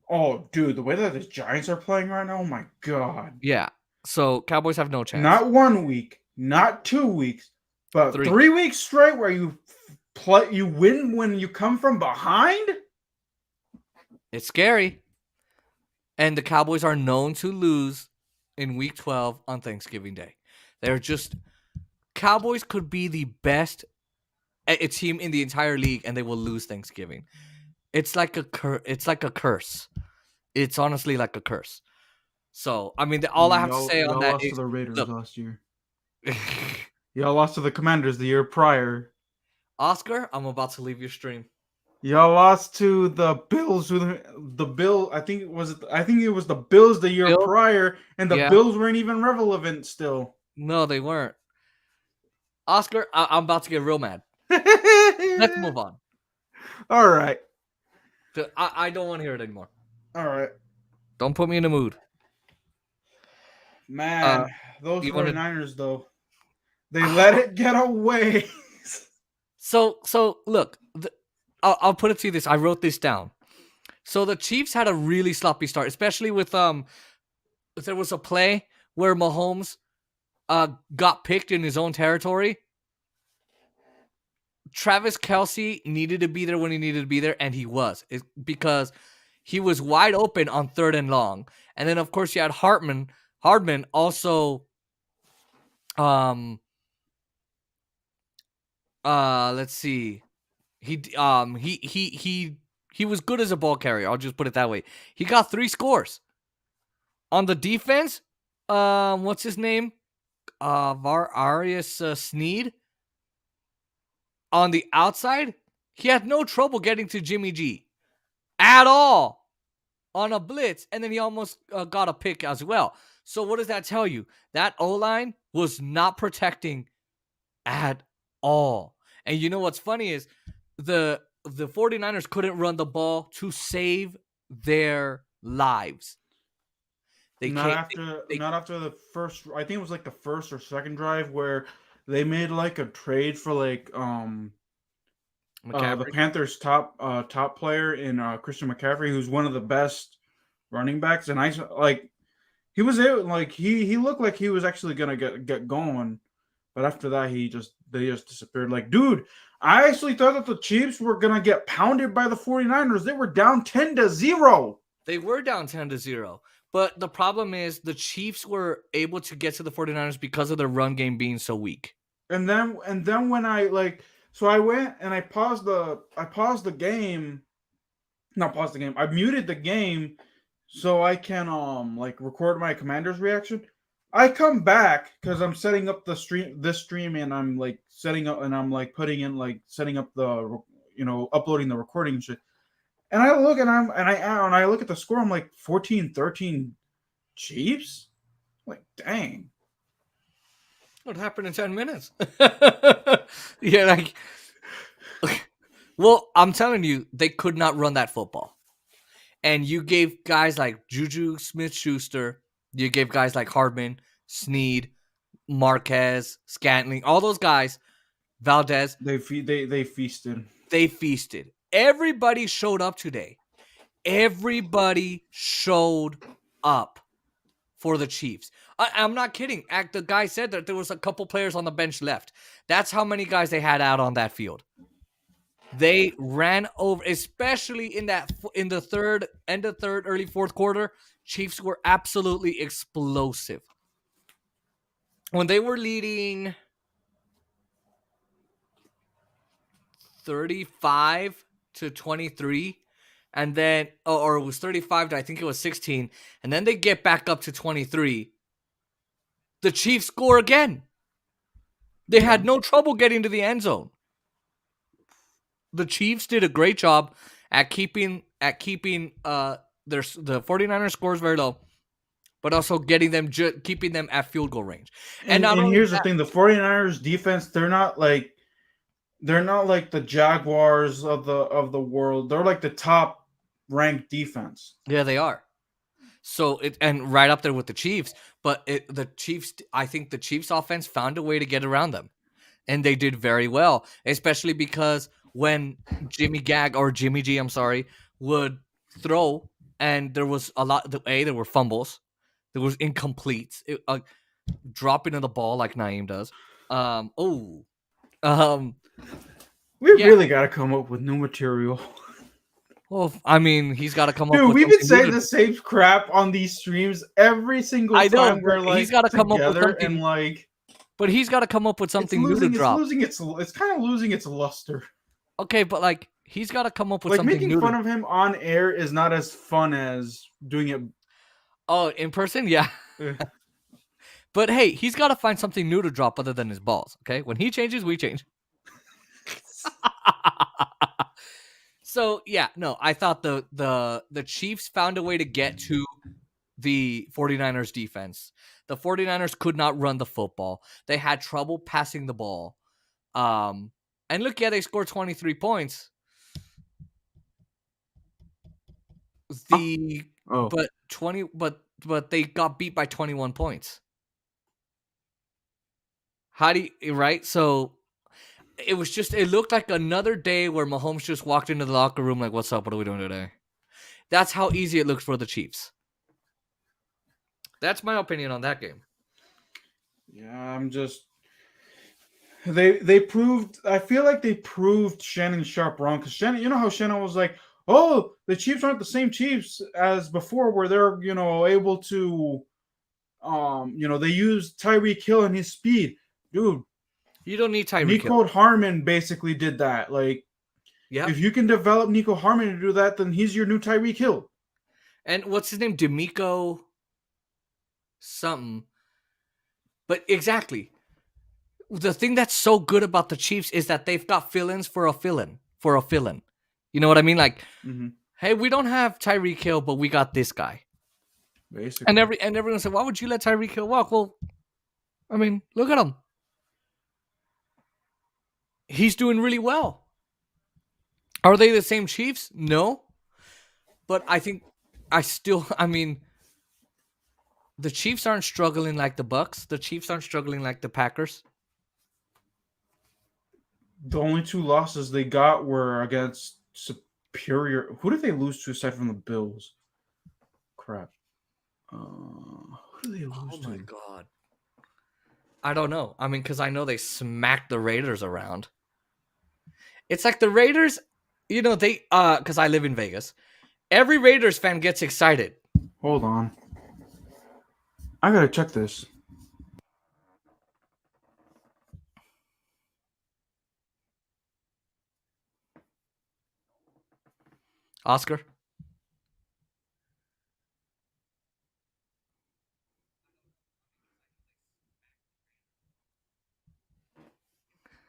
Oh, dude, the way that the Giants are playing right now, oh my god. Yeah. So Cowboys have no chance. Not 1 week, not 2 weeks, but 3 weeks straight where you win when you come from behind. It's scary. And the Cowboys are known to lose in Week 12 on Thanksgiving Day. They're just Cowboys could be the best team in the entire league, and they will lose Thanksgiving. It's like a curse. It's honestly like a curse. So I mean, all I have to say on that lost is to the Raiders last year. Y'all lost to the Commanders the year prior. Oscar, I'm about to leave your stream. Y'all lost to the Bills. I think it was the Bills the year prior, and the Bills weren't even relevant still. No, they weren't. Oscar, I'm about to get real mad. Let's move on. All right. I don't want to hear it anymore. All right. Don't put me in the mood. Man, those 49ers, though, they let it get away. So look, I'll put it to you this. I wrote this down. So the Chiefs had a really sloppy start, especially with there was a play where Mahomes got picked in his own territory. Travis Kelce needed to be there when he needed to be there, and he was. Because he was wide open on 3rd and long. And then, of course, you had Hardman also let's see. He was good as a ball carrier. I'll just put it that way. He got 3 scores. On the defense, what's his name? Arias Sneed. On the outside, he had no trouble getting to Jimmy G at all on a blitz, and then he almost got a pick as well. So what does that tell you? That O-line was not protecting at all. And you know what's funny is the 49ers couldn't run the ball to save their lives. Not after the first, I think it was like the first or second drive where they made like a trade for like the Panthers top player in Christian McCaffrey, who's one of the best running backs, and he looked like he was actually gonna get going, but after that they just disappeared. Like, dude, I actually thought that the Chiefs were gonna get pounded by the 49ers. They were down 10-0. They were down 10-0. But the problem is the Chiefs were able to get to the 49ers because of their run game being so weak. And then when I went and I paused the game. Not paused the game. I muted the game so I can record my Commander's reaction. I come back because I'm setting up this stream, and I'm setting up, and I'm putting in setting up the uploading the recording and shit. And I look and I look at the score. I'm like 14-13 Chiefs. Like, dang. What happened in 10 minutes? Yeah, Well, I'm telling you, they could not run that football. And you gave guys like Juju Smith-Schuster, you gave guys like Hardman, Snead, Marquez, Scantling, all those guys, Valdez, They feasted. they feasted. Everybody showed up today. Everybody showed up for the Chiefs. I'm not kidding. The guy said that there was a couple players on the bench left. That's how many guys they had out on that field. They ran over, especially in the third, end of third, early fourth quarter. Chiefs were absolutely explosive. When they were leading 35-23, and then, or it was 35 to, I think it was 16, and then they get back up to 23. The Chiefs score again. They had no trouble getting to the end zone. The Chiefs did a great job at keeping the 49ers scores very low, but also getting them keeping them at field goal range. And here's the thing: the 49ers defense, they're not like the Jaguars of the world. They're like the top ranked defense. Yeah, they are. So and right up there with the Chiefs, but the Chiefs, I think the Chiefs offense found a way to get around them, and they did very well, especially because when Jimmy G, I'm sorry, would throw, and there was there were fumbles, there was incompletes, dropping of the ball like Naeem does. We really got to come up with new material. Well, I mean, he's got to come up with. Dude, we've been saying the same crap on these streams every single time we're like, he's got to come up with something, and like. But he's got to come up with something new to drop. It's kind of losing its luster. Okay, but like he's got to come up with like something new. Making fun of him on air is not as fun as doing it. Oh, in person, yeah. But hey, he's got to find something new to drop other than his balls. Okay, when he changes, we change. So yeah, no, I thought the Chiefs found a way to get to the 49ers defense. The 49ers could not run the football. They had trouble passing the ball. And look, yeah, they scored 23 points. But they got beat by 21 points. Right? So it looked like another day where Mahomes just walked into the locker room like, what's up? What are we doing today? That's how easy it looked for the Chiefs. That's my opinion on that game. Yeah, they proved, I feel like they proved Shannon Sharp wrong, because Shannon, you know how Shannon was like, oh, the Chiefs aren't the same Chiefs as before, where they're, able to, they use Tyreek Hill and his speed. Dude, you don't need Tyreek Hill. Nico Harmon basically did that. Like, if you can develop Nico Harmon to do that, then he's your new Tyreek Hill. And what's his name? D'Amico something. But exactly. The thing that's so good about the Chiefs is that they've got fill-ins for a fill-in. You know what I mean? Like, hey, we don't have Tyreek Hill, but we got this guy. Basically. And everyone said, why would you let Tyreek Hill walk? Well, I mean, look at him. He's doing really well. Are they the same Chiefs? No. But I think the Chiefs aren't struggling like the Bucks. The Chiefs aren't struggling like the Packers. The only two losses they got were against superior. Who did they lose to aside from the Bills? Crap. Who did they lose to? Oh my God. I don't know. I mean, because I know they smacked the Raiders around. It's like the Raiders, because I live in Vegas. Every Raiders fan gets excited. Hold on. I gotta check this. Oscar?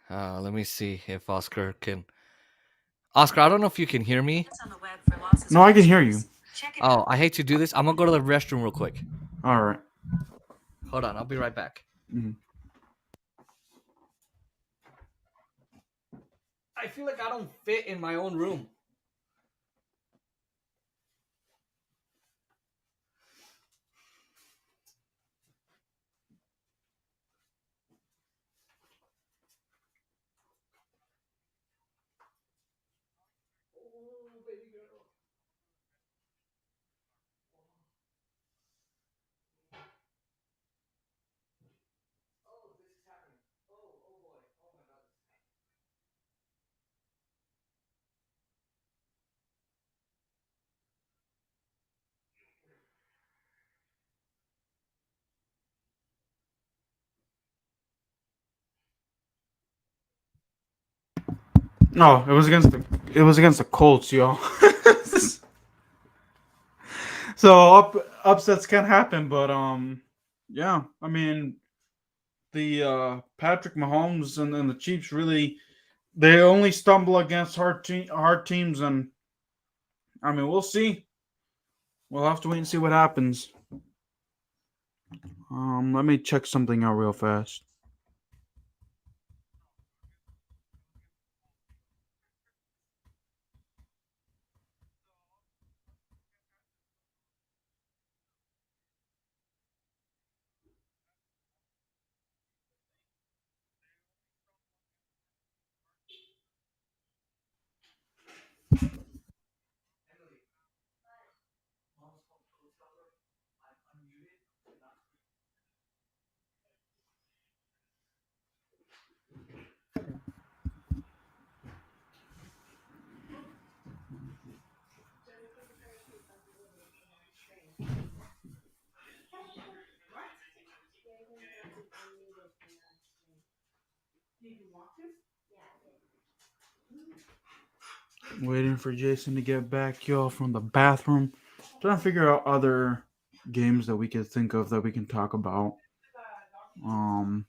Let me see if Oscar can. Oscar, I don't know if you can hear me. No, I can hear you. Oh, I hate to do this. I'm gonna go to the restroom real quick. All right. Hold on, I'll be right back. Mm-hmm. I feel like I don't fit in my own room. No, it was against the Colts, y'all. So upsets can happen, but yeah. I mean, the Patrick Mahomes and the Chiefs really they only stumble against hard teams, and I mean we'll see. We'll have to wait and see what happens. Let me check something out real fast. Waiting for Jason to get back, y'all, from the bathroom. Trying to figure out other games that we could think of that we can talk about. Um,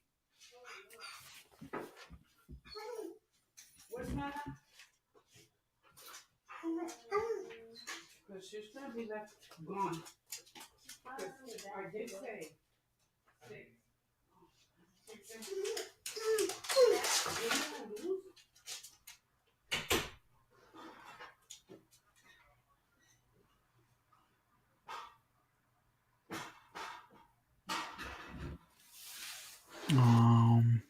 um,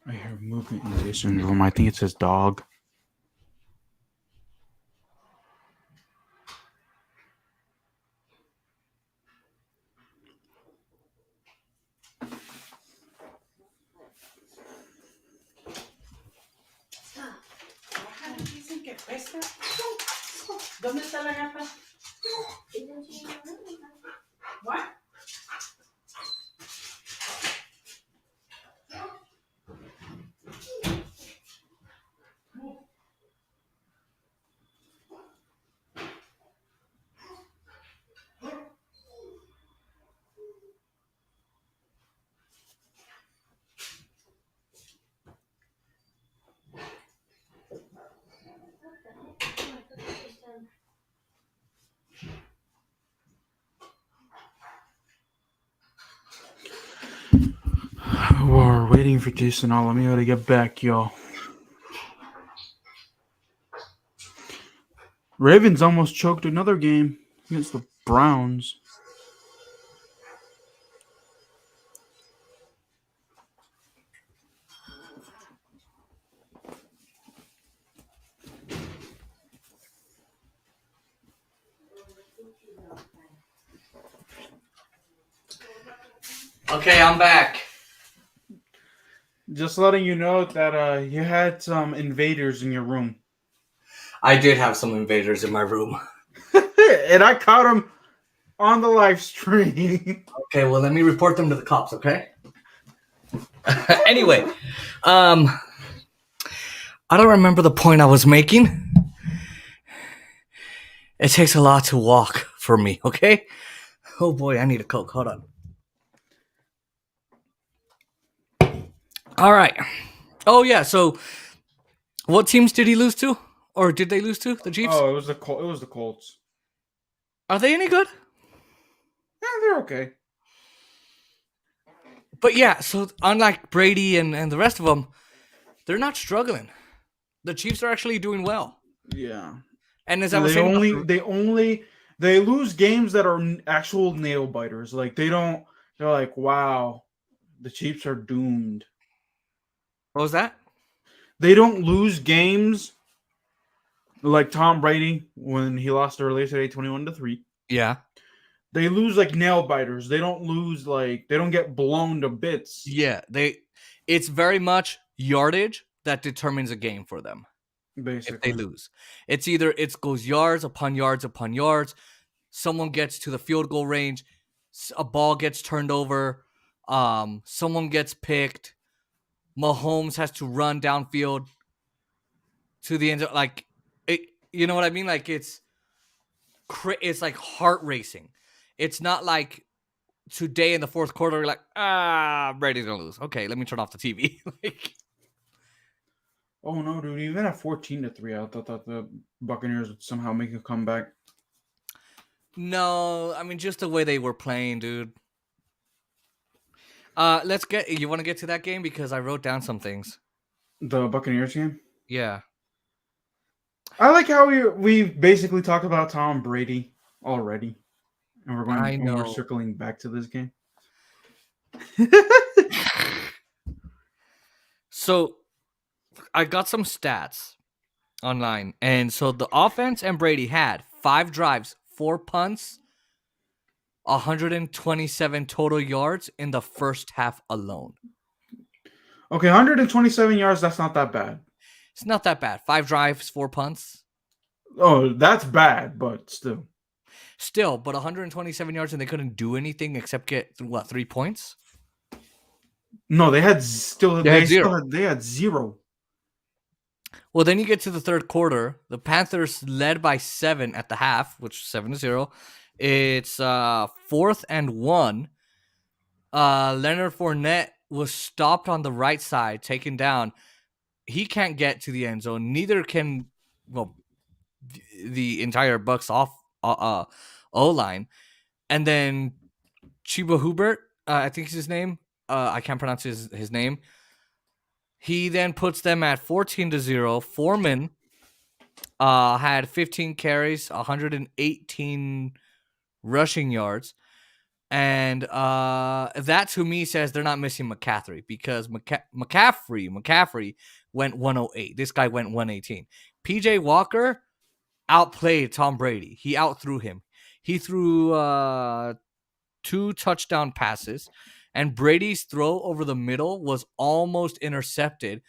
I hear movement in Jason's room. I think it's his dog. ¿Dónde está la gata? What? We're waiting for Jason. Let me to get back, y'all. Ravens almost choked another game against the Browns. Okay, I'm back. Just letting you know that you had some invaders in your room. I did have some invaders in my room. And I caught them on the live stream. Okay, well, let me report them to the cops, okay? Anyway, I don't remember the point I was making. It takes a lot to walk for me, okay? Oh boy, I need a Coke. Hold on. All right. Oh yeah, so what teams did he lose to? Or did they lose to? The Chiefs? Oh, it was the Colts. Are they any good? Yeah, they're okay. But yeah, so unlike Brady and the rest of them, they're not struggling. The Chiefs are actually doing well. Yeah. And as I was saying, They lose games that are actual nail biters. Like they're like, wow, the Chiefs are doomed. what was that? They don't lose games like Tom Brady when he lost earlier today, 21-3. Yeah. They lose like nail biters. They don't lose they don't get blown to bits. Yeah, it's very much yardage that determines a game for them. Basically. If they lose. It's either it goes yards upon yards upon yards, someone gets to the field goal range, a ball gets turned over, someone gets picked, Mahomes has to run downfield to the end of, like it, you know what I mean? Like it's like heart racing. It's not like today in the fourth quarter, you're like, Brady's gonna lose. Okay, let me turn off the TV. Like, oh no, dude! Even at 14-3, I thought the Buccaneers would somehow make a comeback. no, I mean just the way they were playing, dude. You want to get to that game because I wrote down some things. The Buccaneers game. Yeah. I like how we basically talked about Tom Brady already, and we're circling back to this game. So I got some stats online, and so the offense and Brady had 5 drives, 4 punts, 127 total yards in the first half alone. Okay, 127 yards. That's not that bad. It's not that bad. 5 drives, 4 punts. Oh, that's bad, but still. Still, but 127 yards, and they couldn't do anything except get 3 points. No, they had zero. They had 0. Well, then you get to the third quarter. The Panthers led by 7 at the half, which was 7-0. It's 4th and 1. Leonard Fournette was stopped on the right side, taken down. He can't get to the end zone. Neither can, the entire Bucks O-line. And then Chiba Hubert, I think is his name. I can't pronounce his name. He then puts them at 14-0. Foreman had 15 carries, 118 rushing yards. And that to me says they're not missing McCaffrey because McCaffrey went 108. This guy went 118. PJ Walker outplayed Tom Brady. He outthrew him. He threw 2 touchdown passes, and Brady's throw over the middle was almost intercepted.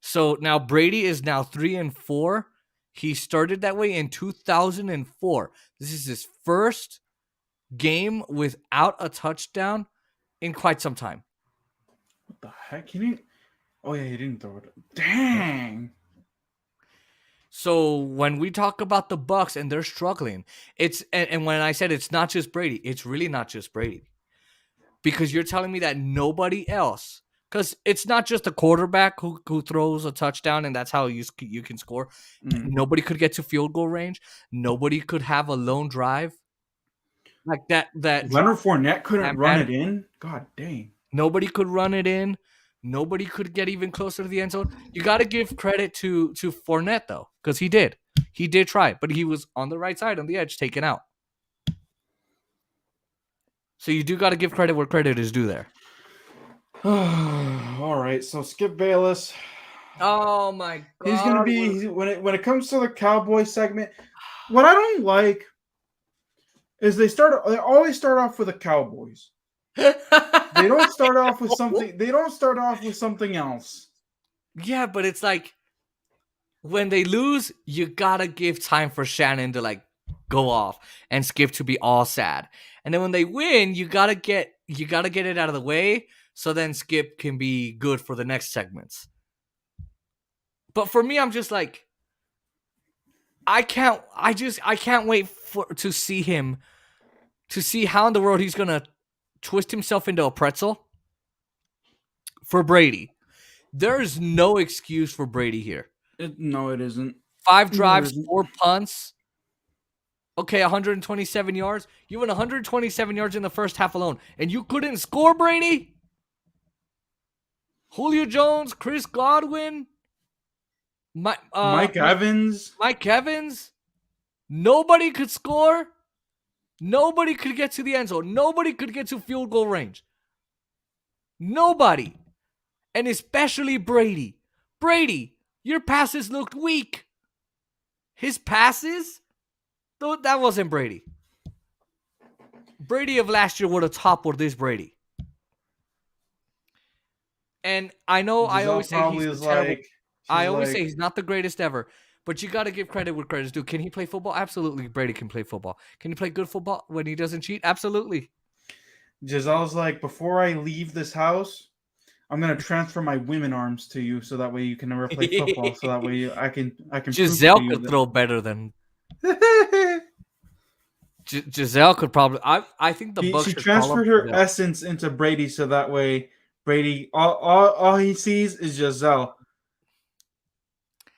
So now Brady is now 3-4. He started that way in 2004. This is his first game without a touchdown in quite some time. What the heck? Oh yeah, he didn't throw it. Dang. So when we talk about the Bucks and they're struggling, and when I said it's not just Brady, it's really not just Brady. Because you're telling me that nobody else, because it's not just a quarterback who throws a touchdown and that's how you can score. Nobody could get to field goal range. Nobody could have a lone drive. Like that Leonard Fournette couldn't run it in? God dang. Nobody could run it in. Nobody could get even closer to the end zone. You got to give credit to Fournette, though, because he did. He did try, but he was on the right side, on the edge, taken out. So you do got to give credit where credit is due there. All right, so Skip Bayless. Oh, my God. He's going to be, when it comes to the Cowboy segment, what I don't like is they always start off with the Cowboys. They don't start off with something. They don't start off with something else. Yeah, but it's like when they lose, you gotta give time for Shannon to go off and Skip to be all sad. And then when they win, you gotta get it out of the way so then Skip can be good for the next segments. But for me, I'm just like, I can't wait to see him, to see how in the world he's gonna twist himself into a pretzel for Brady. There's no excuse for Brady here. No, it isn't. 5 No, it drives, isn't. 4 punts. Okay, 127 yards. You went 127 yards in the first half alone, and you couldn't score, Brady? Julio Jones, Chris Godwin, Mike Evans. Mike Evans. Nobody could score. Nobody could get to the end zone. Nobody could get to field goal range. Nobody. And especially Brady. Brady, your passes looked weak. His passes? That wasn't Brady. Brady of last year would have toppled this Brady. And I know I always say he's terrible. I always say he's not the greatest ever. But you got to give credit where credit's due. Can he play football? Absolutely. Brady can play football. Can he play good football when he doesn't cheat? Absolutely. Giselle's like, before I leave this house, I'm gonna transfer my women arms to you, so that way you can never play football. So that way I can. Giselle could throw better than. Giselle could probably. I think the Bucs. She transferred her essence into Brady, so that way Brady all he sees is Giselle.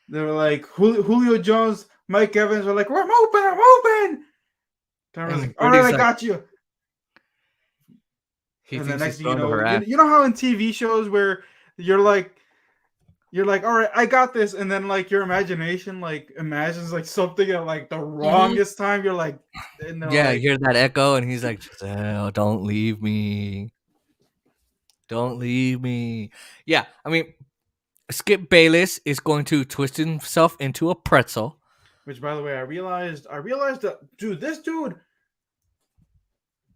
They were like Julio Jones, Mike Evans were like, I'm open. Tyron's like, all right, I got you. And the next thing you know how in TV shows where you're like, all right, I got this, and then like your imagination like imagines like something at like the wrongest time. You're like, yeah, you hear that echo, and he's like, Giselle, don't leave me. Don't leave me. Yeah, I mean, Skip Bayless is going to twist himself into a pretzel. Which, by the way, I realized that, dude, this dude.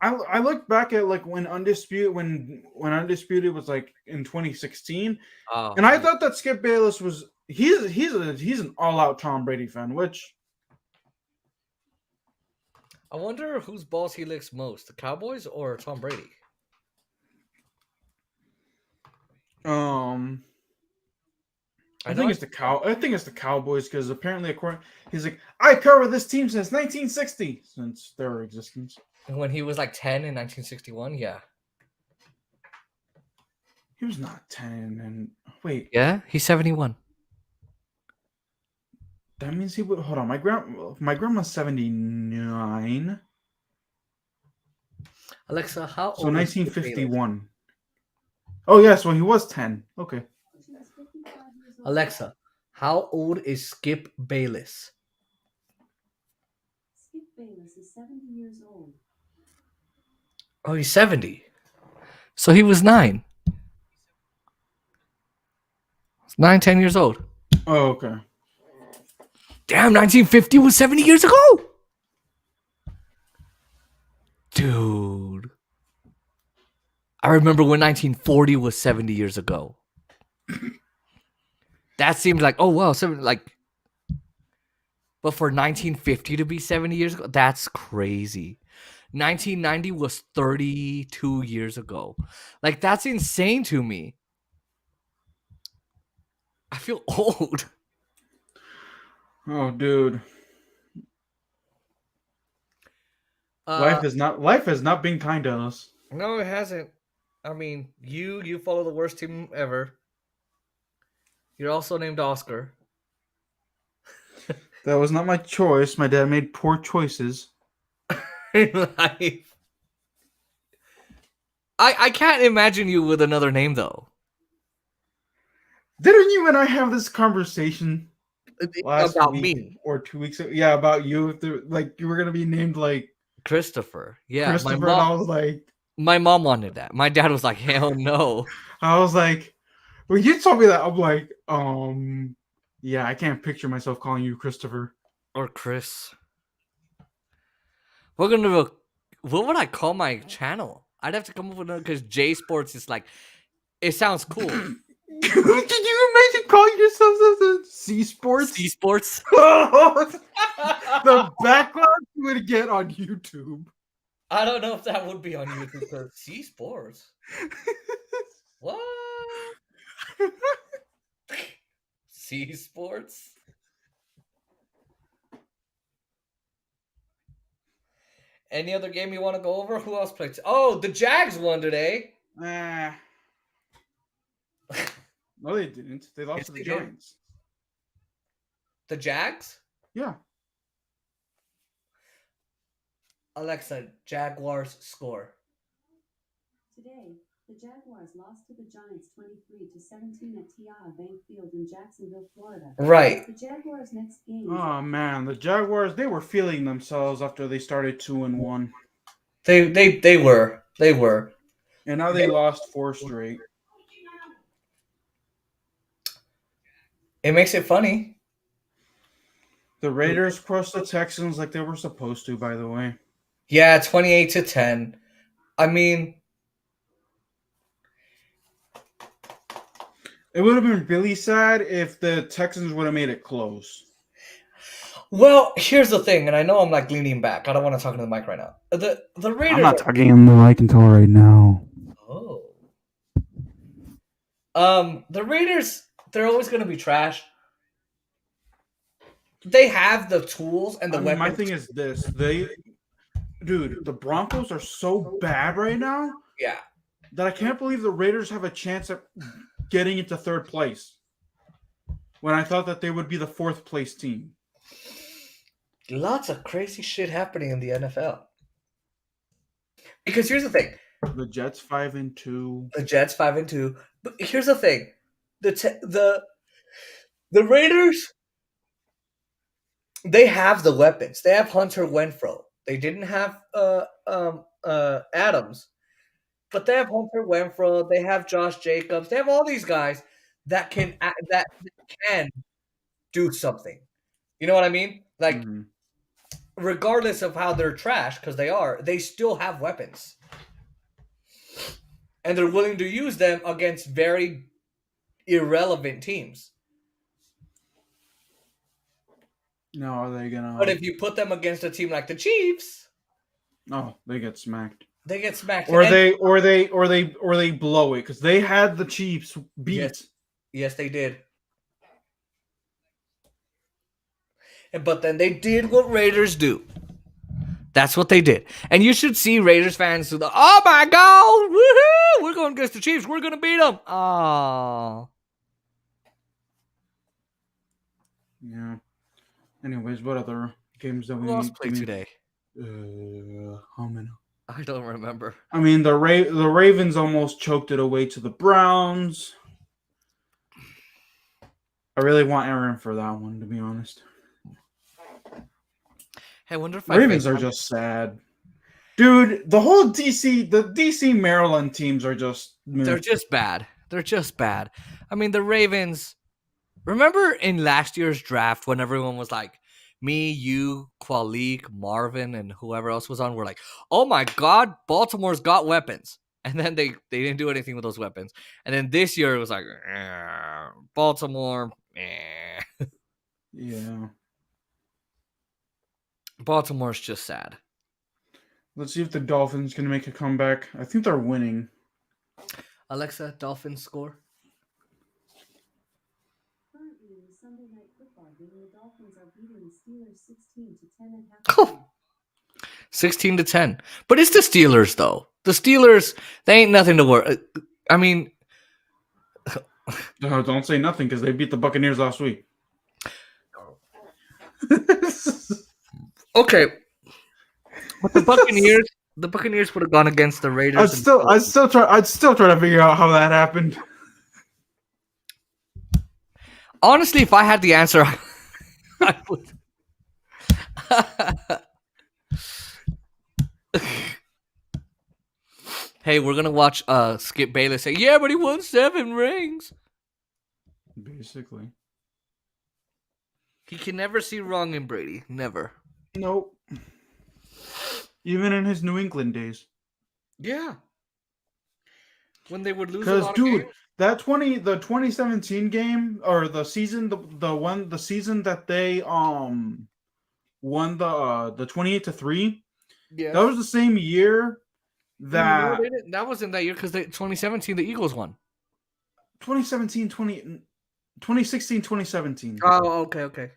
I looked back at like when Undisputed was like in 2016, and I thought that Skip Bayless was he's an all-out Tom Brady fan. Which I wonder whose balls he licks most, the Cowboys or Tom Brady. I think it's the Cowboys, because apparently, he's like, I cover this team since 1960, since their existence. When he was like 10 in 1961, yeah. He was not 10, and wait. Yeah, he's 71. That means he would. Hold on, my grandma's 79. Alexa, how old? So 1951. Oh yeah, so he was 10. Okay. Alexa, how old is Skip Bayless? Skip Bayless is 70 years old. Oh, he's 70. So he was 9. 10 years old. Oh, okay. Damn, 1950 was 70 years ago. Dude. I remember when 1940 was 70 years ago. That seems like, oh, wow, but for 1950 to be 70 years ago, that's crazy. 1990 was 32 years ago. Like, that's insane to me. I feel old. Oh, dude. Life has not been kind to us. No, it hasn't. I mean, you follow the worst team ever. You're also named Oscar. That was not my choice. My dad made poor choices in life. I can't imagine you with another name, though. Didn't you and I have this conversation last about week me or 2 weeks ago? Yeah, about you. Like, you were gonna be named like Christopher. Yeah, Christopher. And I was like, my mom wanted that. My dad was like, hell no. I was like, when you told me that, I'm like, yeah, I can't picture myself calling you Christopher or Chris. We're gonna do what would I call my channel? I'd have to come up with another, because J Sports is like, it sounds cool. Can you imagine calling yourself C Sports? C Sports. The backlash you would get on YouTube. I don't know if that would be on YouTube, because C Sports. What? C Sports? Any other game you want to go over? Who else played? Oh, the Jags won today. No, they didn't. They lost Yes, to the they did. Giants. The Jags? Yeah. Alexa, Jaguars score. Today, the Jaguars lost to the Giants 23-17 at TI Bank Field in Jacksonville, Florida. Right. The Jaguars' next game is Oh man, the Jaguars, they were feeling themselves after they started 2-1. They were. They were. And now they lost 4 straight. It makes it funny. The Raiders crushed the Texans like they were supposed to, by the way. Yeah, 28-10. I mean, It would have been really sad if the Texans would have made it close. well, here's the thing, and I know I'm like leaning back. I don't want to talk into the mic right now. The Raiders. I'm not talking in the mic until right now. Oh. The Raiders, they're always going to be trash. They have the tools and the weapons. My thing is this. Dude, the Broncos are so bad right now Yeah. that I can't believe the Raiders have a chance at getting into 3rd place when I thought that they would be the 4th place team. Lots of crazy shit happening in the NFL. Because here's the thing. The Jets 5-2. The Jets 5-2. But here's the thing. The Raiders, they have the weapons. They have Hunter Renfrow. They didn't have Adams, but they have Hunter Renfrow. They have Josh Jacobs. They have all these guys that can do something. You know what I mean? Like, regardless of how they're trash, because they still have weapons, and they're willing to use them against very irrelevant teams. No, are they gonna? But if you put them against a team like the Chiefs, oh, they get smacked. they get smacked. Or they blow it because they had the Chiefs beat. Yes, they did. But then they did what Raiders do. That's what they did. And you should see Raiders fans do oh my God, woohoo! We're going against the Chiefs. We're going to beat them. Oh. Yeah. Anyways, what other games that we Who else played today? How many? I don't remember. I mean, the Ravens almost choked it away to the Browns. I really want Aaron for that one, to be honest. Hey, I wonder if Ravens are just sad. Dude, the whole DC Maryland teams are just... They're just bad. They're just bad. I mean, the Ravens... Remember in last year's draft when everyone was like, me, you, Qualik, Marvin, and whoever else was on, were like, oh my God, Baltimore's got weapons. And then they didn't do anything with those weapons. And then this year it was like, Baltimore, Yeah. Baltimore's just sad. Let's see if the Dolphins can make a comeback. I think they're winning. Alexa, Dolphins score. currently in the Sunday Night Football game. The Dolphins are beating the Steelers 16-10 at halftime. 16-10. But it's the Steelers, though. The Steelers, they ain't nothing to worry. I mean... No, don't say nothing because they beat the Buccaneers last week. Okay. But the Buccaneers would have gone against the Raiders. I'd still try to figure out how that happened. Honestly, if I had the answer, I would. Hey, we're gonna watch Skip Bayless say, "Yeah, but he won 7 rings." Basically. He can never see wrong in Brady. Never. Nope. Even in his New England days. Yeah. When they would lose a lot Because, of dude, games. the 2017 game or the season the season that they won the 28-3. Yeah. That was the same year No, that they didn't. That wasn't that year because 2017 the Eagles won. 2017, 2016, 2017. Oh, okay.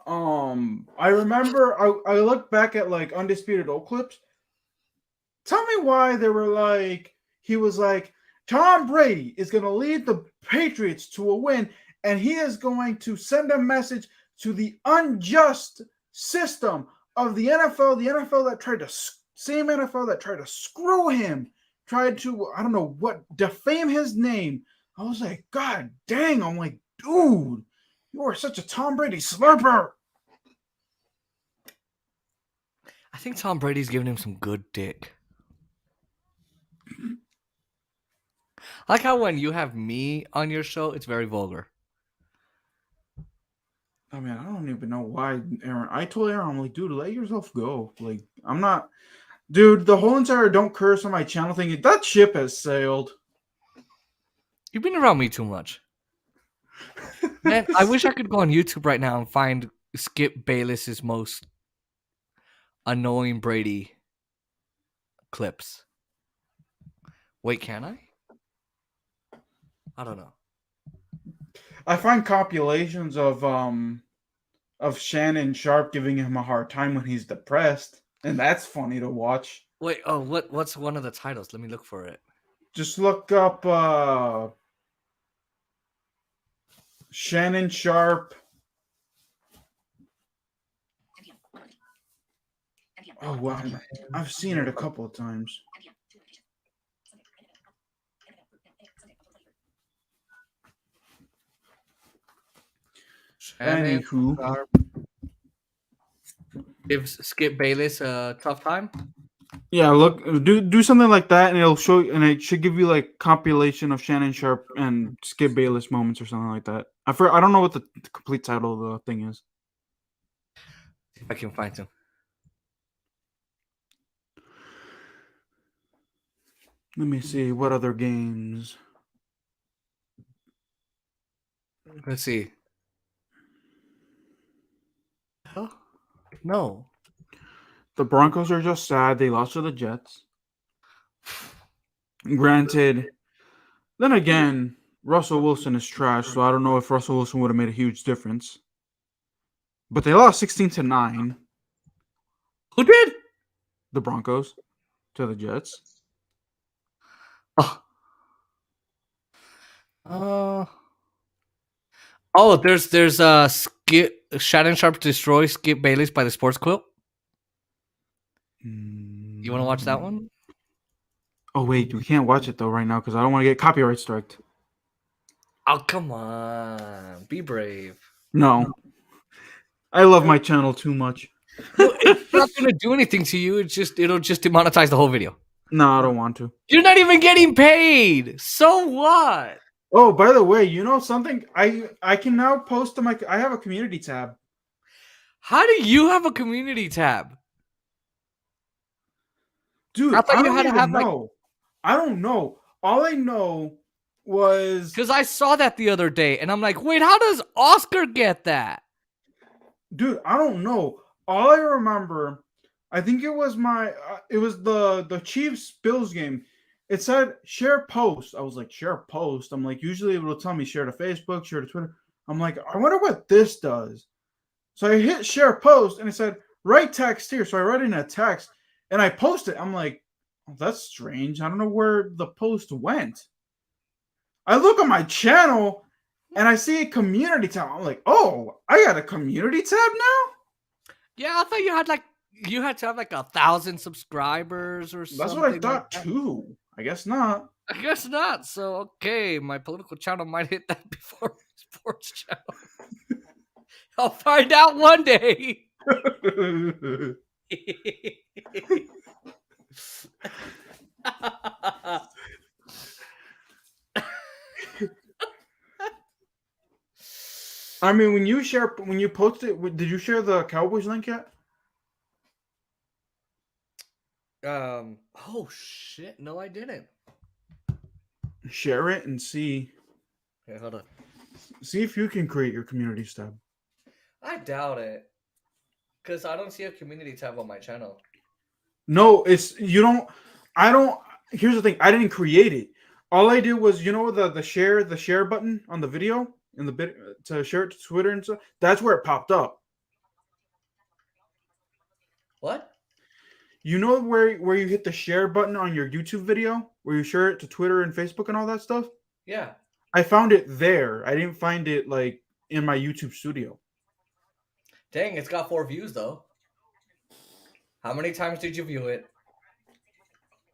I remember I looked back at like Undisputed old clips. Tell me why they were like, he was like, Tom Brady is going to lead the Patriots to a win, and he is going to send a message to the unjust system of the NFL, same NFL that tried to screw him, tried to, I don't know what, defame his name. I was like, God dang. I'm like, dude, you are such a Tom Brady slurper. I think Tom Brady's giving him some good dick. I like how when you have me on your show, it's very vulgar. I mean, I don't even know why, Aaron. I told Aaron, I'm like, dude, let yourself go. Like, I'm not, dude. The whole entire "don't curse on my channel" thing, that ship has sailed. You've been around me too much. Man, I wish I could go on YouTube right now and find Skip Bayless's most annoying Brady clips. Wait, can I? I don't know. I find compilations of Shannon Sharp giving him a hard time when he's depressed, and that's funny to watch. Wait, oh, what's one of the titles? Let me look for it. Just look up Shannon Sharp. Oh wow, I've seen it a couple of times. Shannon Anywho, Sharp gives Skip Bayless a tough time. yeah, look, do something like that, and it'll show, and it should give you like compilation of Shannon Sharp and Skip Bayless moments or something like that. I don't know what the complete title of the thing is. If I can find him. Let me see what other games. Let's see. Huh? No. The Broncos are just sad. They lost to the Jets. Granted, then again, Russell Wilson is trash, so I don't know if Russell Wilson would have made a huge difference. But they lost 16-9. Who did? The Broncos to the Jets. Oh, there's Skip Shannon Sharp destroys Skip Bayless by the Sports Quilt. You want to watch that one? Oh wait, we can't watch it though right now because I don't want to get copyright striked. Oh, come on. Be brave. No. I love my channel too much. Well, it's not going to do anything to you. It'll just demonetize the whole video. No, I don't want to. You're not even getting paid. So what? Oh, by the way, you know something? I can now post to I have a community tab. How do you have a community tab? Dude, I thought I you don't had to even have, know. I don't know. All I know was because I saw that the other day, and I'm like, wait, how does Oscar get that? dude, I don't know. All I remember, I think it was it was the Chiefs Bills game. It said share post. I was like, share post. I'm like, usually it will tell me share to Facebook, share to Twitter. I'm like, I wonder what this does. So I hit share post, and it said write text here. So I write in a text, and I post it. I'm like, oh, that's strange. I don't know where the post went. I look at my channel, and I see a community tab. I'm like, oh, I got a community tab now? Yeah, I thought you had to have like 1,000 subscribers or something. That's what I like thought that. too. I guess not. I guess not. So okay, my political channel might hit that before my sports channel. I'll find out one day. I mean, when you post it, did you share the Cowboys link yet? Oh shit, no I didn't. Share it and see Okay, hold on. if you can create your community tab. I doubt it. Because I don't see a community tab on my channel. No, it's you don't. I don't. Here's the thing. I didn't create it. All I did was, the share button on the video in the bit to share it to Twitter and stuff. That's where it popped up. What? You know where you hit the share button on your YouTube video, where you share it to Twitter and Facebook and all that stuff? Yeah. I found it there. I didn't find it like in my YouTube studio. Dang, it's got 4 views though. How many times did you view it?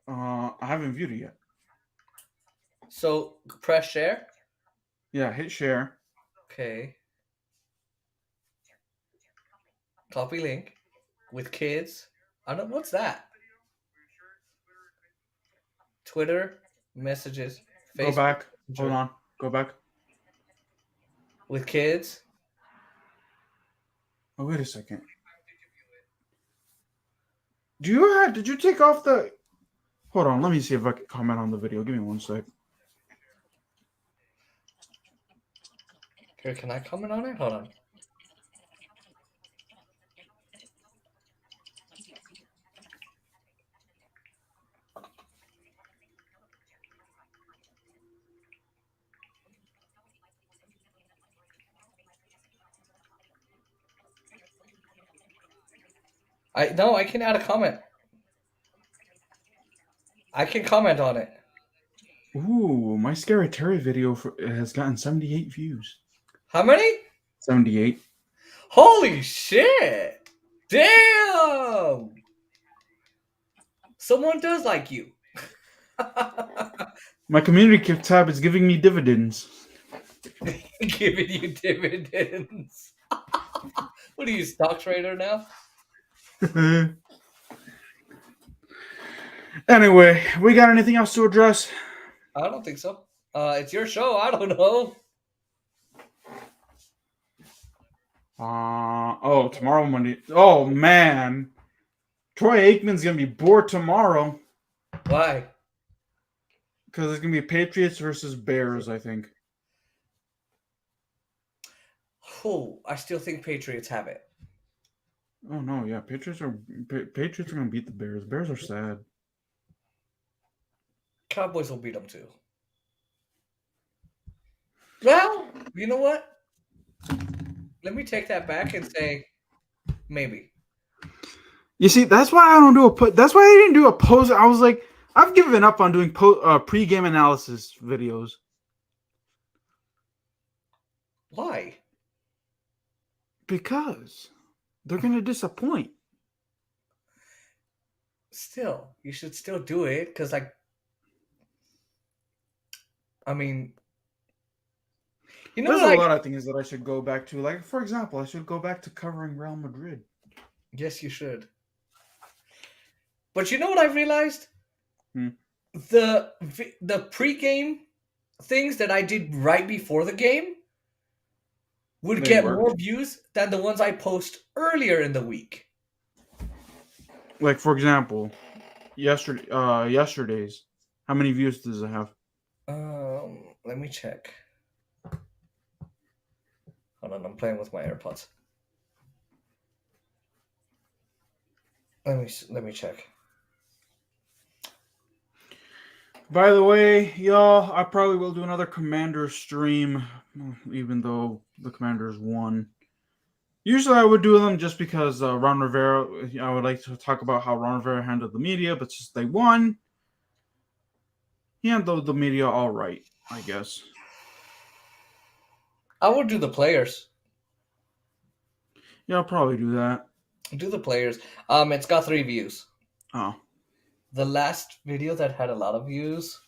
I haven't viewed it yet. So press share. Yeah, hit share. Okay. Copy link with kids. I don't. What's that? Twitter messages. Go back. Hold on. Go back. With kids. Oh, wait a second. Did you take off the... Hold on, let me see if I can comment on the video. Give me one sec. Here, can I comment on it? Hold on. I can add a comment. I can comment on it. Ooh, my Scary Terry video has gotten 78 views. How many? 78. Holy shit! Damn! Someone does like you. My community tab is giving me dividends. Giving you dividends. What are you, stock trader now? Anyway, we got anything else to address? I don't think so. It's your show. I don't know. Tomorrow Monday. Oh man, Troy Aikman's gonna be bored tomorrow Why? because it's gonna be Patriots versus Bears. I think. Oh, I still think Patriots have it. Oh no, yeah, Patriots are gonna beat the Bears. Bears are sad. Cowboys will beat them too. Well, you know what? Let me take that back and say maybe. You see, that's why I don't do that's why I didn't do a post. I was like, I've given up on doing pre-game analysis videos. Why? Because they're gonna disappoint. Still, you should still do it because, I mean, you know, There's a lot of things that I should go back to. Like, for example, I should go back to covering Real Madrid. Yes, you should. But you know what I've realized? Hmm. The pregame things that I did right before the game would They get worked. more views than the ones I post earlier in the week. Like, for example, yesterday's. How many views does it have? Let me check. Hold on, I'm playing with my AirPods. Let me check. By the way, y'all, I probably will do another Commanders stream, even though the Commanders won. Usually I would do them just because Ron Rivera, I would like to talk about how Ron Rivera handled the media, but since they won, he handled the media all right, I guess. I would do the players. Yeah, I'll probably do that. Do the players. It's got 3 views. Oh. The last video that had a lot of views.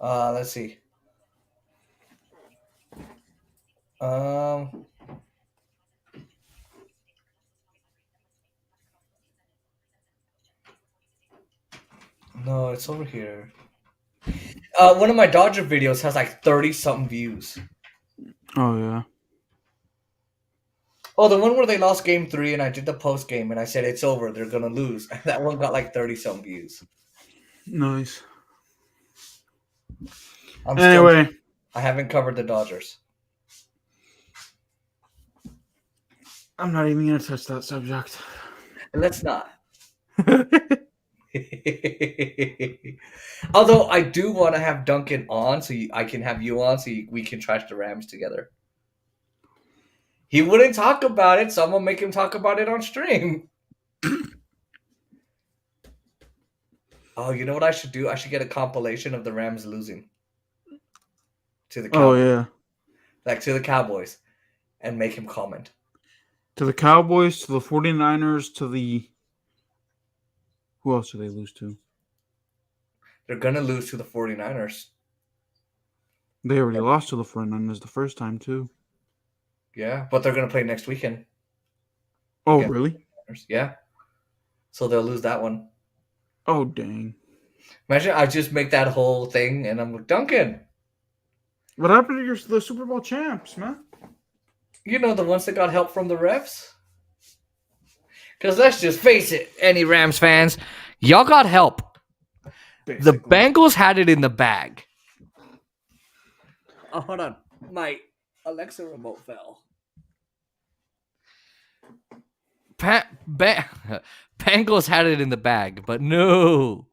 Let's see. No, it's over here. One of my Dodger videos has like 30-something views. Oh, yeah. Oh, the one where they lost game 3 and I did the post game and I said it's over, they're gonna lose. That one got like 30-something views. Nice. I haven't covered the Dodgers. I'm not even going to touch that subject. Let's not. Although I do want to have Duncan on, so I can have you on, so we can trash the Rams together. He wouldn't talk about it, so I'm gonna make him talk about it on stream. Oh, you know what I should do? I should get a compilation of the Rams losing to the Cowboys. Oh yeah, Like to the Cowboys, and make him comment. to the Cowboys, to the 49ers, to the. Who else do they lose to? They're gonna lose to the 49ers. They already lost to the 49ers the first time too. Yeah, but they're gonna play next weekend. Oh Against really? the 49ers. Yeah. So they'll lose that one. Oh dang! Imagine I just make that whole thing, and I'm like, Duncan. What happened to the Super Bowl champs, man? You know, the ones that got help from the refs? Because let's just face it, any Rams fans, y'all got help. Basically. The Bengals had it in the bag. Oh, hold on. My Alexa remote fell. Bengals had it in the bag, but no.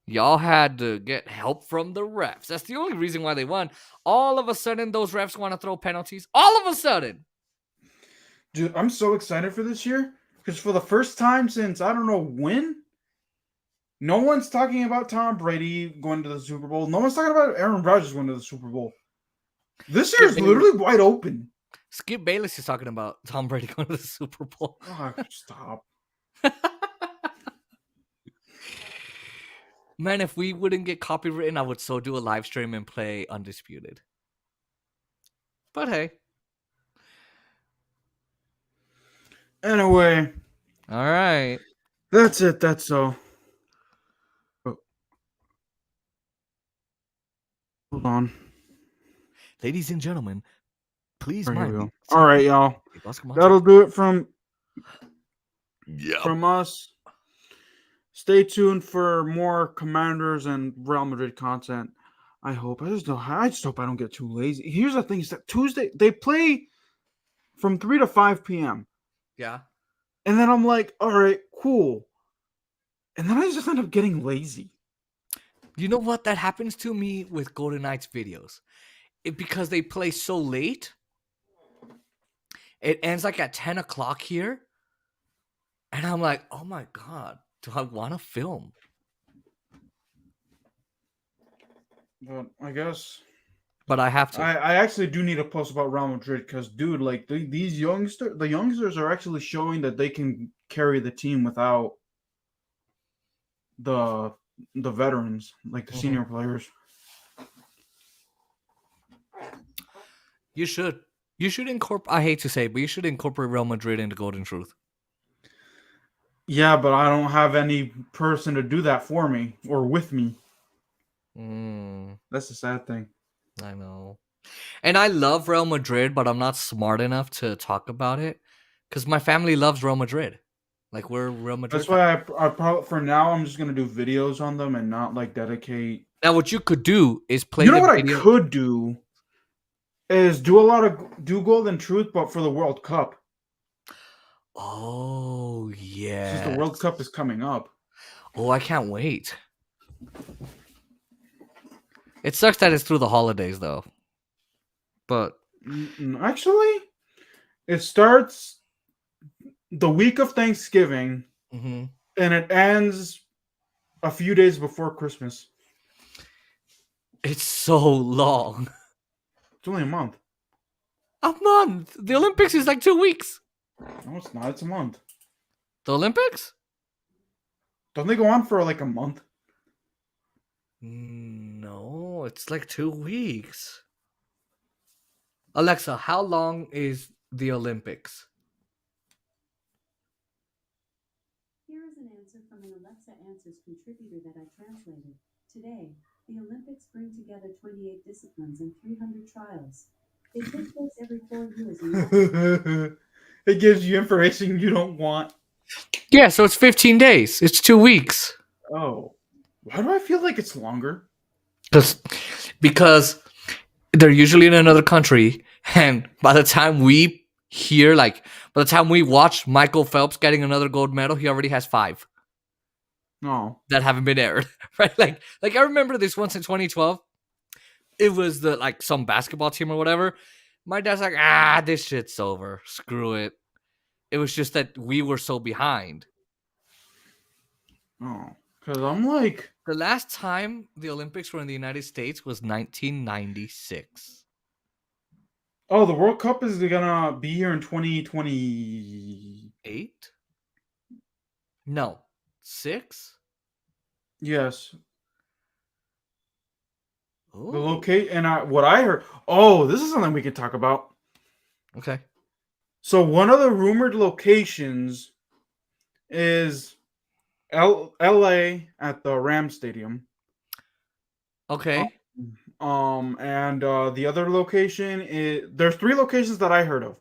Y'all had to get help from the refs. That's the only reason why they won. All of a sudden, those refs want to throw penalties. All of a sudden. Dude, I'm so excited for this year because for the first time since I don't know when, no one's talking about Tom Brady going to the Super Bowl. No one's talking about Aaron Rodgers going to the Super Bowl. This year is literally wide open. Skip Bayless is talking about Tom Brady going to the Super Bowl. Oh, stop. Man, if we wouldn't get copywritten, I would so do a live stream and play Undisputed. But hey. Anyway. All right. That's it. That's all. Oh. Hold on. Ladies and gentlemen, please Here we mind go. me. All right, y'all. That'll do it from us. Stay tuned for more Commanders and Real Madrid content. I hope. I just hope I don't get too lazy. Here's the thing: is that Tuesday they play from 3 to 5 p.m. Yeah. And then I'm like, all right, cool. And then I just end up getting lazy. You know what? That happens to me with Golden Knights videos. Because they play so late. It ends like at 10 o'clock here. And I'm like, oh my God. Do I want to film? But I guess. But I have to. I actually do need to post about Real Madrid because, dude, like the youngsters are actually showing that they can carry the team without the veterans, like the senior players. You should. You should incorporate. I hate to say, but you should incorporate Real Madrid into Golden Truth. Yeah, but I don't have any person to do that for me or with me. That's the sad thing. I know. And I love Real Madrid, but I'm not smart enough to talk about it because my family loves Real Madrid. Like, we're Real Madrid. That's why I probably, for now, I'm just going to do videos on them and not, like, dedicate. Now, what you could do is play You know what video. I could do? Is do Golden Truth, but for the World Cup. Oh, yeah. Since the World Cup is coming up. Oh, I can't wait. It sucks that it's through the holidays, though. But actually, it starts the week of Thanksgiving, and it ends a few days before Christmas. It's so long. It's only a month. A month? The Olympics is like 2 weeks. No, it's not. It's a month. The Olympics? Don't they go on for like a month? No, it's like 2 weeks. Alexa, how long is the Olympics? Here is an answer from an Alexa Answers contributor that I translated. Today, the Olympics bring together 28 disciplines and 300 trials. They take place every 4 years. It gives you information you don't want. Yeah, so it's 15 days. It's 2 weeks. Oh. Why do I feel like it's longer? Because they're usually in another country, and by the time we watch Michael Phelps getting another gold medal, he already has 5. No. that haven't been aired, right? Like I remember this once in 2012. It was the like some basketball team or whatever. My dad's like, this shit's over. Screw it. It was just that we were so behind. Oh, because I'm like, The last time the Olympics were in the United States was 1996. oh, the World Cup is gonna be here in 2028. 8? No. 6? Yes. The Oh. locate and what I heard. Oh, this is something we could talk about. Okay. So one of the rumored locations is L.A. at the Ram Stadium. Okay. And the other location is there's 3 locations that I heard of: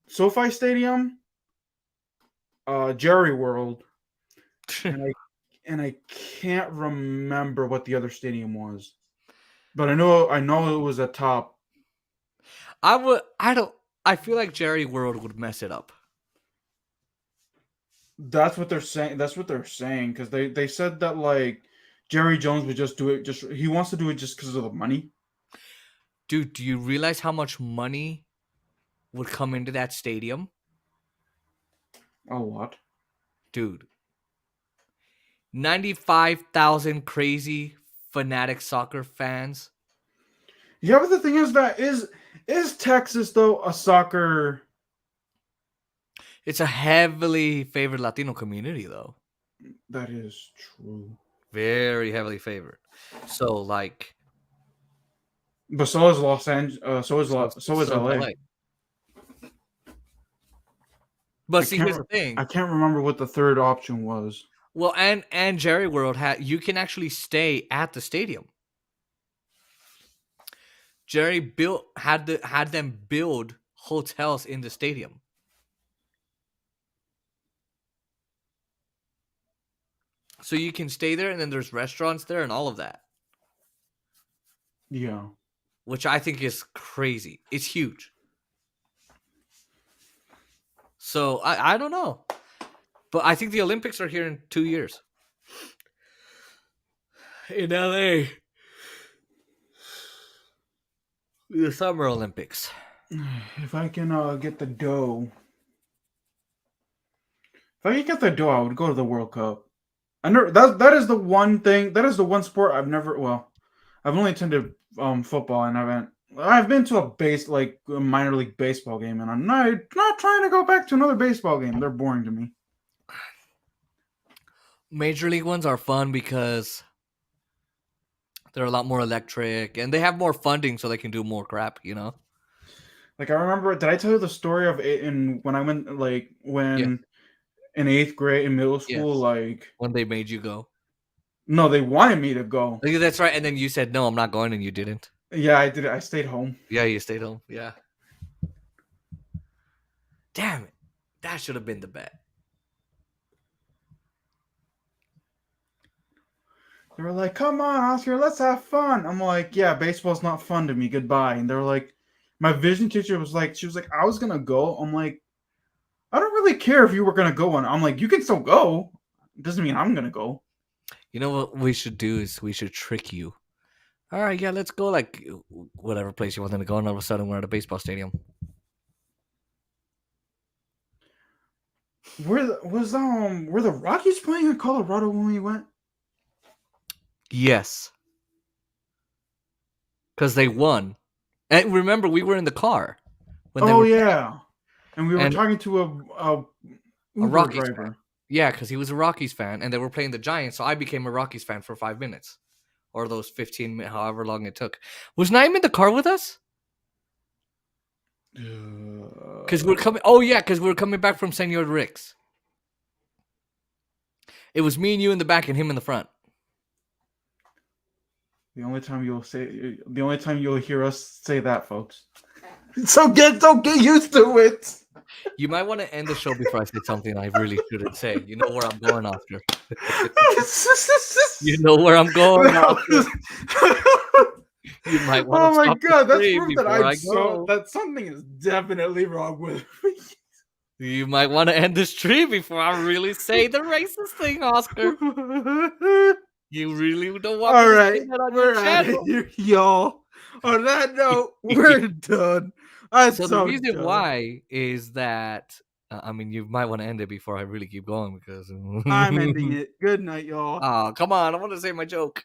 SoFi Stadium, Jerry World, and I can't remember what the other stadium was, but I know it was a top. I feel like Jerry World would mess it up. That's what they're saying. Because they said that like Jerry Jones would just do it. He wants to do it just because of the money. Dude, do you realize how much money would come into that stadium? A lot. Dude. 95,000 crazy fanatic soccer fans. Yeah, but the thing is that is Texas though a soccer? It's a heavily favored Latino community, though. That is true. Very heavily favored. So, like, But so is Los Angeles. So is LA. But see, here's the thing. I can't remember what the third option was. Well, and Jerry World you can actually stay at the stadium. Jerry had them build hotels in the stadium. So you can stay there, and then there's restaurants there and all of that. Yeah. Which I think is crazy. It's huge. So I don't know. But I think the Olympics are here in 2 years. In LA. The Summer Olympics. If I can get the dough. If I could get the dough, I would go to the World Cup. I never that is the one thing. That is the one sport I've never. Well, I've only attended football, and I've been to a minor league baseball game, and I'm not trying to go back to another baseball game. They're boring to me. Major league ones are fun because they're a lot more electric, and they have more funding, so they can do more crap. You know. Like I remember, did I tell you the story of when I went in 8th grade in middle school, like when they made you go? No, they wanted me to go. That's right, and then you said no, I'm not going, and you didn't. Yeah, I did it. I stayed home. Yeah, you stayed home. Yeah. Damn it, that should have been the bet. They were like, "Come on, Oscar, let's have fun." I'm like, "Yeah, baseball's not fun to me. Goodbye." And they were like, my vision teacher was like, "I was gonna go." I'm like, "I don't really care if you were gonna go." And I'm like, "You can still go. It doesn't mean I'm gonna go." You know what we should do is we should trick you. All right, yeah, let's go like whatever place you want to go, and all of a sudden we're at a baseball stadium. Were the Rockies playing in Colorado when we went? Yes. Because they won. And remember, we were in the car. And we were talking to a Rockies driver. fan. Yeah, because he was a Rockies fan, and they were playing the Giants, so I became a Rockies fan for 5 minutes. Or those 15 minutes, however long it took. Was Naeem in the car with us? Because we're coming. Oh, yeah, because we're coming back from Senor Rick's. It was me and you in the back and him in the front. The only time you'll hear us say that, folks. So get used to it. You might want to end the show before I say something I really shouldn't say. You know where I'm going, Oscar. You know where I'm going, Oscar. You might want to Oh my god, that's proof that that that something is definitely wrong with me. You might want to end the stream before I really say the racist thing, Oscar. You really don't want All me to right, say that on we're your out channel. of here, y'all. On that note, we're done. That's So so the reason dumb. why is that I mean, you might want to end it before I really keep going because I'm ending it. Good night, y'all. Oh, come on! I want to say my joke.